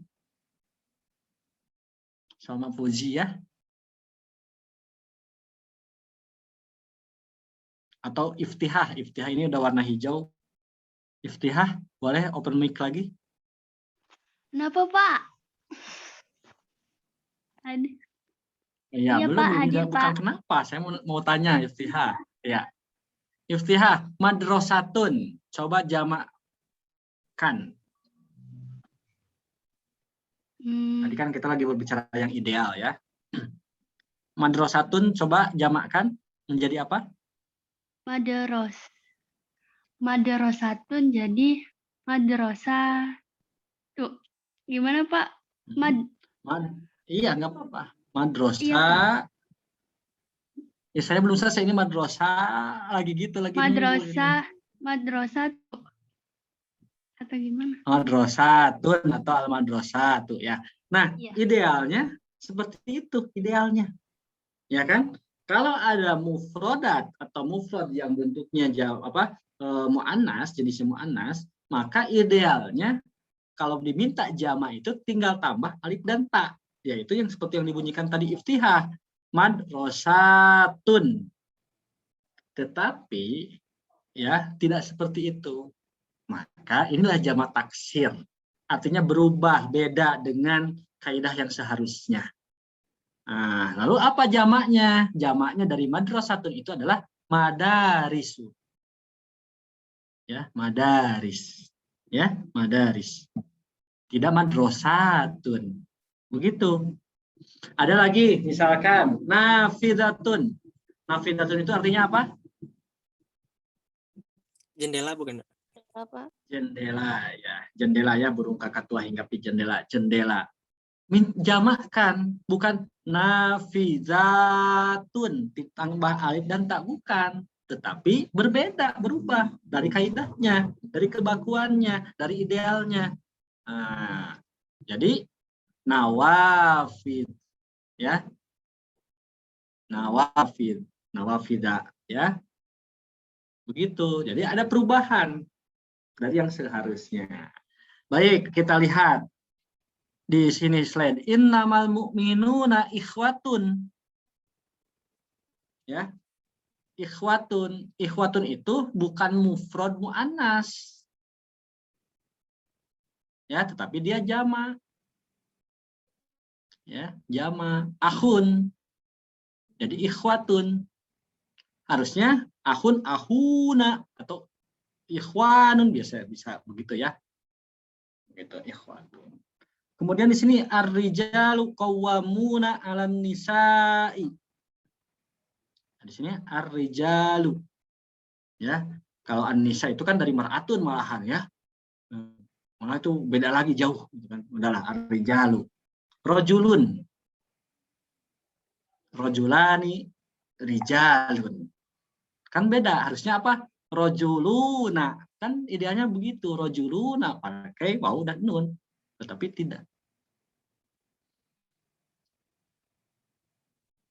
Salma Fauzi ya. Atau Iftihah. Iftihah ini udah warna hijau. Iftihah, boleh open mic lagi? Kenapa Pak? Iya, belum. Pak, Bukan Pak. Kenapa, saya mau tanya Iftihah. Ya. Iftihah, madrasatun. Coba jamakkan. Tadi kan kita lagi berbicara yang ideal ya. Madrasatun coba jamakkan menjadi apa? Madrasatun jadi madrasah. Tuh, gimana Pak? Iya, nggak apa-apa. Madrasah. Iya, ya, saya belum selesai ini madrasah lagi gitu lagi. Madrasah atau gimana? Madrasatun atau al-madrasah tuh ya. Nah, iya. Idealnya seperti itu idealnya. Ya kan? Kalau ada mufrodat atau mufrad yang bentuknya mu'annas, jenisnya mu'annas, maka idealnya kalau diminta jama itu tinggal tambah alif dan ta, yaitu yang seperti yang dibunyikan tadi iftihah, madrasatun. Tetapi ya tidak seperti itu. Maka inilah jama taksir. Artinya berubah, beda dengan kaidah yang seharusnya. Nah, lalu apa jamaknya? Jamaknya dari madrasatun itu adalah madarisu. Ya, madaris. Ya, madaris. Tidak madrasatun. Begitu. Ada lagi, misalkan nafidatun. Nafidatun itu artinya apa? Jendela bukan? Apa? Jendela ya. Jendela ya, burung kakak tua hinggapi jendela. Jendela. Jamakkan, bukan nafizatun ditambah alif dan tak, bukan, tetapi berbeda, berubah dari kaidahnya, dari kebakuannya, dari idealnya. Nah, jadi nawafid ya, nawafida ya, begitu. Jadi ada perubahan dari yang seharusnya. Baik, kita lihat di sini slide, innamal mu'minuna ikhwatun. Ya. Ikhwatun. Ikhwatun itu bukan mufrad mu'annas. Ya, tetapi dia jama. Ya, jama. Akhun. Jadi ikhwatun. Harusnya akhun, ahuna atau ikhwanun, bisa begitu ya. Begitu, ikhwatun. Kemudian di sini ar-rijalu qawwamuna 'alan nisa'i. Di sini ar-rijalu. Ya, kalau an-nisa itu kan dari mar'atun malahan ya. Malah itu beda lagi jauh gitu kan. Udahlah ar-rijalu. Rajulun. Rajulani, rijalun. Kan beda, harusnya apa? Rajuluna. Kan idealnya begitu, rajuluna pakai waw dan nun. Tetapi tidak.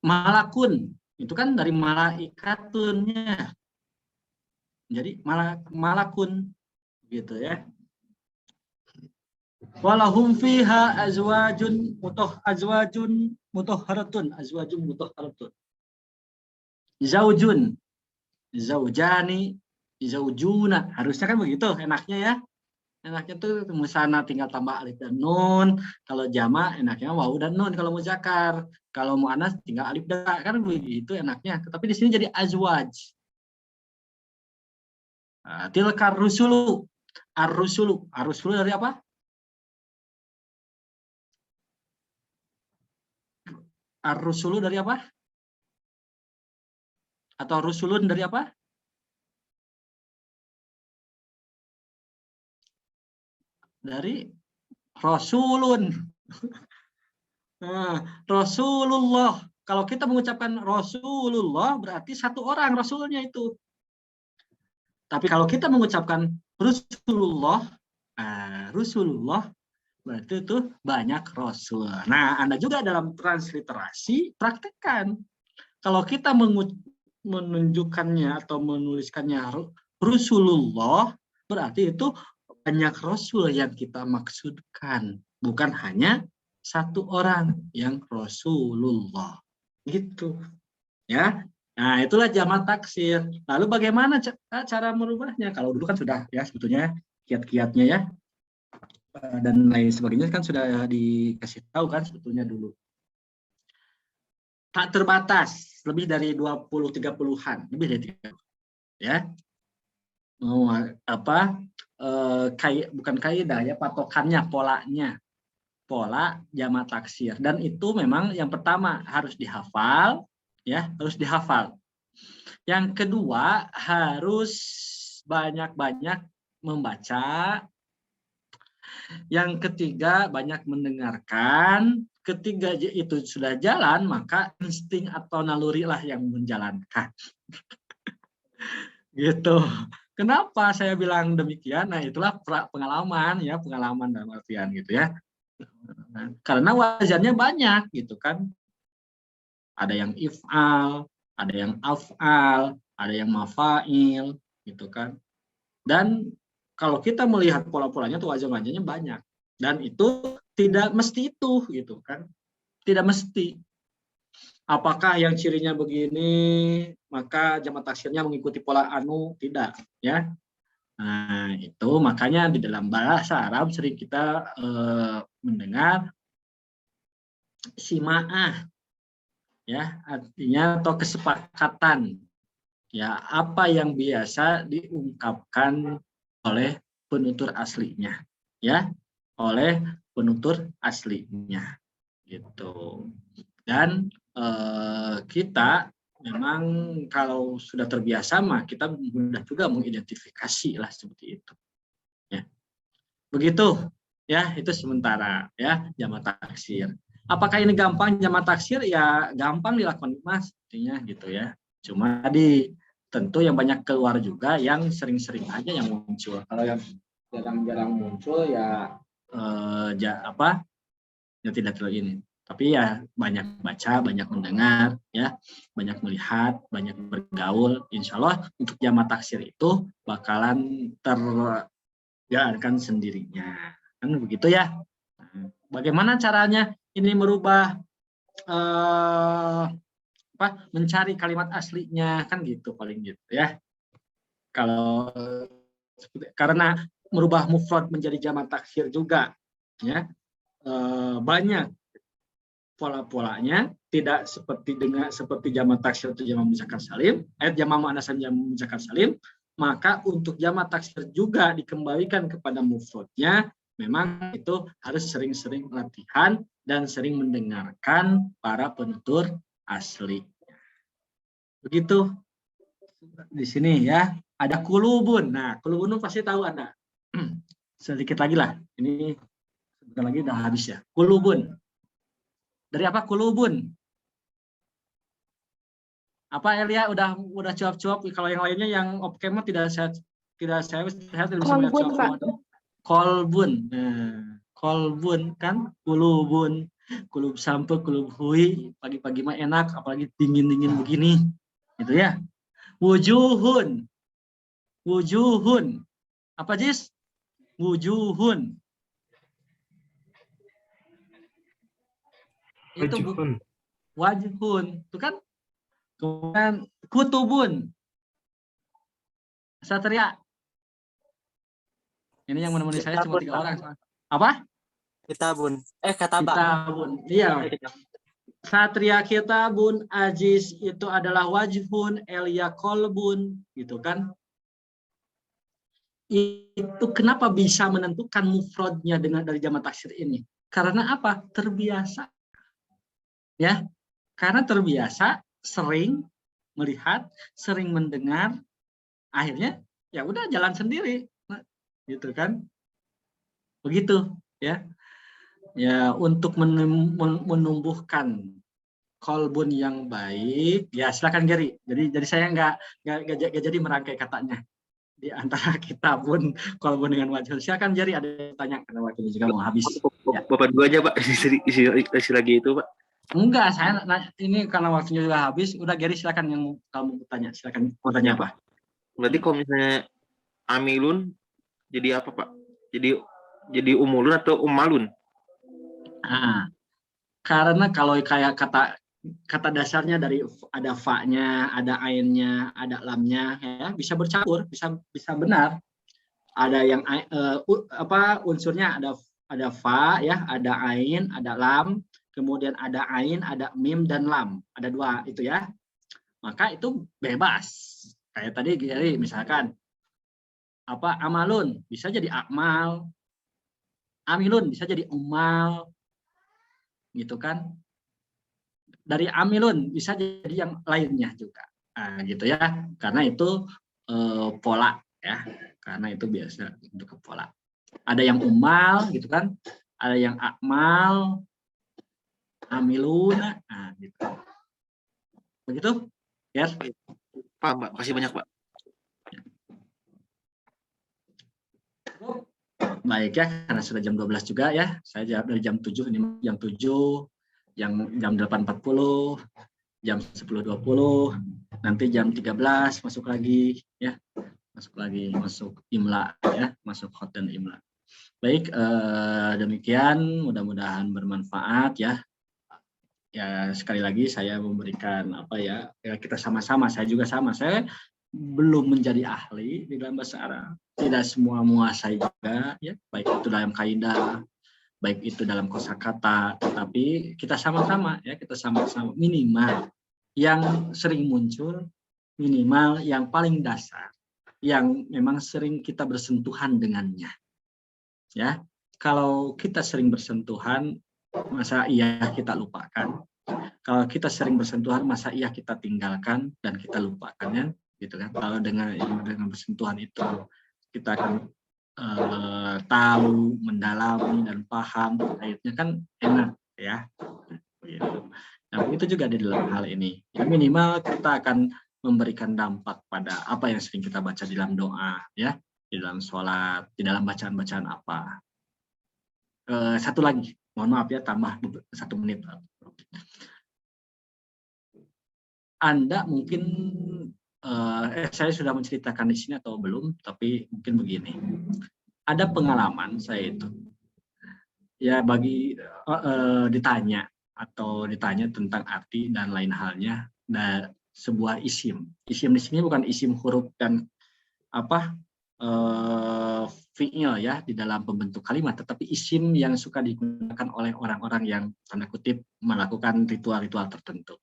Malakun itu kan dari malaikatunnya. Jadi malakun gitu ya. Walahum fiha azwajun mutahharatun. Zaujun, zaujani, zaujuna. Harusnya kan begitu enaknya ya. Enaknya tuh musana tinggal tambah alif dan nun. Kalau jama enaknya waw dan nun kalau muzakkar. Kalau muannas tinggal alif dan ta, kan begitu enaknya. Tetapi di sini jadi azwaj. Tilkar rusulu. Ar-rusulu. Ar-rusulu dari apa? Ar-rusulu dari apa? Atau rusulun dari apa? Dari Rasulun. Nah, Rasulullah. Kalau kita mengucapkan Rasulullah berarti satu orang Rasulnya itu. Tapi kalau kita mengucapkan Rasulullah, Rasulullah berarti itu banyak Rasul. Nah, Anda juga dalam transliterasi praktekkan. Kalau kita menunjukkannya atau menuliskannya Rasulullah, berarti itu banyak Rasul yang kita maksudkan, bukan hanya satu orang yang Rasulullah, gitu, ya. Nah, itulah jamak taksir. Lalu bagaimana cara merubahnya? Kalau dulu kan sudah ya sebetulnya kiat-kiatnya ya dan lain sebagainya kan sudah dikasih tahu kan sebetulnya dulu. Tak terbatas, lebih dari 20-30-an, lebih dari 30, ya. Bukan kaidah ya, patokannya, polanya. Pola jamak taksir, dan itu memang yang pertama harus dihafal ya, harus dihafal. Yang kedua harus banyak-banyak membaca. Yang ketiga banyak mendengarkan. Ketiga itu sudah jalan, maka insting atau naluri lah yang menjalankan. Gitu. Kenapa saya bilang demikian? Nah, itulah pengalaman ya, pengalaman dalam artian gitu ya. Karena wazannya banyak gitu kan. Ada yang if'al, ada yang af'al, ada yang mafail, gitu kan. Dan kalau kita melihat pola-polanya tuh wajah-wajahnya banyak. Dan itu tidak mesti itu, gitu kan. Tidak mesti. Apakah yang cirinya begini, maka jamak taksirnya mengikuti pola anu? Tidak, ya. Nah, itu makanya di dalam bahasa Arab sering kita mendengar sima'ah, ya, artinya atau kesepakatan, ya, apa yang biasa diungkapkan oleh penutur aslinya, ya, oleh penutur aslinya, gitu. Dan kita memang kalau sudah terbiasa mah kita mudah juga mengidentifikasi lah seperti itu, ya. Begitu, ya, itu sementara, ya, jamak taksir. Apakah ini gampang jamak taksir? Ya gampang dilakukan Mas, artinya gitu ya. Cuma tentu yang banyak keluar juga yang sering-sering aja yang muncul. Kalau yang jarang-jarang muncul ya ya tidak terlalu ini. Tapi ya banyak baca, banyak mendengar, ya, banyak melihat, banyak bergaul. Insya Allah untuk jamak taksir itu bakalan terjalankan sendirinya. Kan begitu ya. Bagaimana caranya ini merubah mencari kalimat aslinya, kan gitu paling gitu ya. Kalau karena merubah mufrad menjadi jamak taksir juga, ya, banyak pola-polanya, tidak seperti jamak taksir atau jamak muzakkar salim, jamak muannats salim, jamak muzakkar salim. Maka untuk jamak taksir juga dikembalikan kepada mufradnya, memang itu harus sering-sering latihan dan sering mendengarkan para penutur asli. Begitu. Di sini ya, ada kulubun. Nah, kulubun pasti tahu Anda. Sedikit lagi lah. Ini sebentar lagi udah habis ya. Kulubun. Dari apa kulubun? Apa Elia udah cuap-cuap? Kalau yang lainnya yang off-cam tidak saya tidak bisa melihat cuap-cuap. Kolbun. Nah, kolbun kan kulubun. Kulub sampai kulub hui, pagi-pagi mah enak, apalagi dingin-dingin begini. Gitu ya. Wujuhun. Wujuhun. Apa Jis? Wujuhun. Itu wajhun. Itu kan. Kemudian kutubun. Satria. Ini yang menemani saya cuma 3 orang. Apa? Kitabun. Katabun. Kitabun. Iya. Satria kitabun, Aziz itu adalah wajhun, Elia kolbun, gitu kan? Itu kenapa bisa menentukan mufradnya dari jamak taksir ini? Karena apa? Terbiasa. Ya. Karena terbiasa, sering melihat, sering mendengar, akhirnya ya udah jalan sendiri, gitu kan? Begitu, ya. Ya, untuk menumbuhkan kolbun yang baik, ya silakan Gary. Jadi saya nggak jadi merangkai katanya di antara kitabun, kolbun dengan wajhun. Silakan Gary, ada yang tanya karena waktunya juga mau habis. Ya. Bapak dua aja Pak, isi lagi itu Pak. Enggak, saya ini karena waktunya juga habis. Udah Gary, silakan yang kamu bertanya. Silakan mau tanya apa? Berarti kalau misalnya amilun jadi apa Pak? Jadi umulun atau umalun? Nah, karena kalau kayak kata dasarnya dari ada fa-nya, ada ainnya, ada lamnya, ya bisa bercampur, bisa benar. Ada yang unsurnya ada fa, ya, ada ain, ada lam, kemudian ada ain, ada mim dan lam, ada 2 itu ya. Maka itu bebas. Kayak tadi Gary misalkan amalun bisa jadi akmal, amilun bisa jadi umal, gitu kan. Dari amilun bisa jadi yang lainnya juga, nah, gitu ya. Karena itu pola, ya. Karena itu biasa untuk pola. Ada yang umal, gitu kan. Ada yang akmal, amilun, nah, gitu. Begitu, ya. Pak, Mbak, kasih banyak Pak. Baik ya, karena sudah jam 12 juga ya. Saya jawab dari jam 7, ini jam 7, yang jam 8.40. jam 10.20, nanti jam 13 masuk lagi ya. Masuk imla ya, masuk khoten imla. Baik, demikian mudah-mudahan bermanfaat ya. Ya sekali lagi saya memberikan kita sama-sama, saya juga sama, saya belum menjadi ahli di dalam bahasa Arab, tidak semua menguasai juga ya, baik itu dalam kaidah, baik itu dalam kosakata, tetapi kita sama-sama minimal yang sering muncul, minimal yang paling dasar, yang memang sering kita bersentuhan dengannya ya. Kalau kita sering bersentuhan, masa iya kita lupakan? Kalau kita sering bersentuhan, masa iya kita tinggalkan dan kita lupakannya, gitu kan? Kalau dengan bersentuhan itu kita akan tahu, mendalami dan paham, akhirnya kan enak ya. Gitu. Nah, itu juga di dalam hal ini. Ya, minimal kita akan memberikan dampak pada apa yang sering kita baca di dalam doa, ya, di dalam sholat, di dalam bacaan-bacaan apa. Satu lagi, mohon maaf ya, tambah 1 menit. Anda mungkin saya sudah menceritakan di sini atau belum, tapi mungkin begini. Ada pengalaman saya itu, ya ditanya tentang arti dan lain halnya, dan sebuah isim. Isim di sini bukan isim huruf dan fi'il ya di dalam pembentuk kalimat, tetapi isim yang suka digunakan oleh orang-orang yang tanda kutip melakukan ritual-ritual tertentu.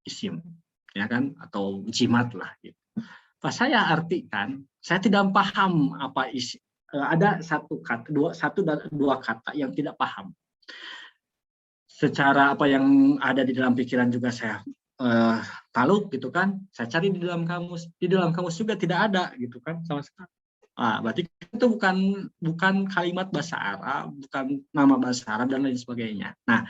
Isim, ya kan, atau jimat lah gitu. Pas saya artikan, saya tidak paham apa isi. Ada satu dan dua kata yang tidak paham. Secara apa yang ada di dalam pikiran juga saya taluk gitu kan. Saya cari di dalam kamus. Di dalam kamus juga tidak ada gitu kan sama sekali. Berarti itu bukan kalimat bahasa Arab, bukan nama bahasa Arab dan lain sebagainya. Nah,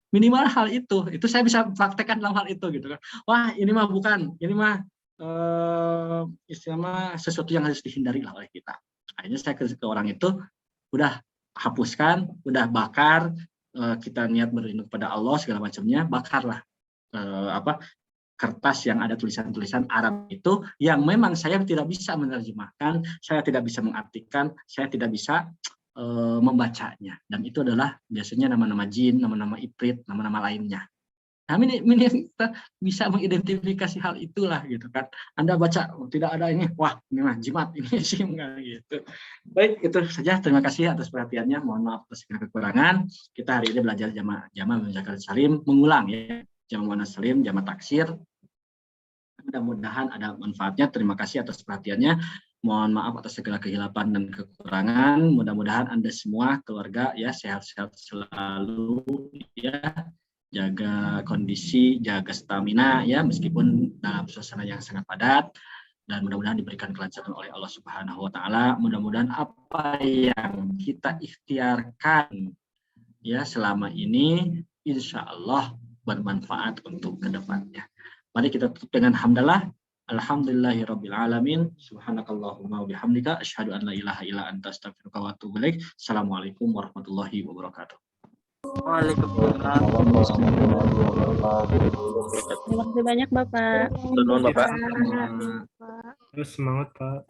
minimal hal itu saya bisa praktekkan dalam hal itu gitu kan. Wah, ini mah bukan, ini mah istilahnya sesuatu yang harus dihindari lah oleh kita. Akhirnya saya ke orang itu, udah hapuskan, udah bakar, kita niat berlindung pada Allah segala macamnya, bakarlah kertas yang ada tulisan-tulisan Arab itu yang memang saya tidak bisa menerjemahkan, saya tidak bisa mengartikan, saya tidak bisa membacanya. Dan itu adalah biasanya nama-nama jin, nama-nama ifrit, nama-nama lainnya. Nah, ini kita bisa mengidentifikasi hal itulah gitu kan. Anda baca tidak ada ini, wah ini mah jimat, ini sih enggak gitu. Baik, itu saja. Terima kasih atas perhatiannya. Mohon maaf atas segala kekurangan. Kita hari ini belajar jama' muzakkar salim, mengulang ya. Jama' muannats salim, jama' taksir. Mudah-mudahan ada manfaatnya. Terima kasih atas perhatiannya. Mohon maaf atas segala kehilapan dan kekurangan. Mudah-mudahan Anda semua keluarga ya sehat-sehat selalu ya. Jaga kondisi, jaga stamina ya meskipun dalam suasana yang sangat padat, dan mudah-mudahan diberikan kelancaran oleh Allah Subhanahu wa taala. Mudah-mudahan apa yang kita ikhtiarkan ya selama ini insya Allah bermanfaat untuk kedepannya. Mari kita tutup dengan hamdalah. Alhamdulillahirabbil alamin. Subhanakallahumma wa bihamdika asyhadu an la ilaha illa anta astaghfiruka wa atubu ilaik. Assalamualaikum warahmatullahi wabarakatuh. Waalaikumsalam. Terima kasih banyak Bapak. Bapak. Terus semangat Pak.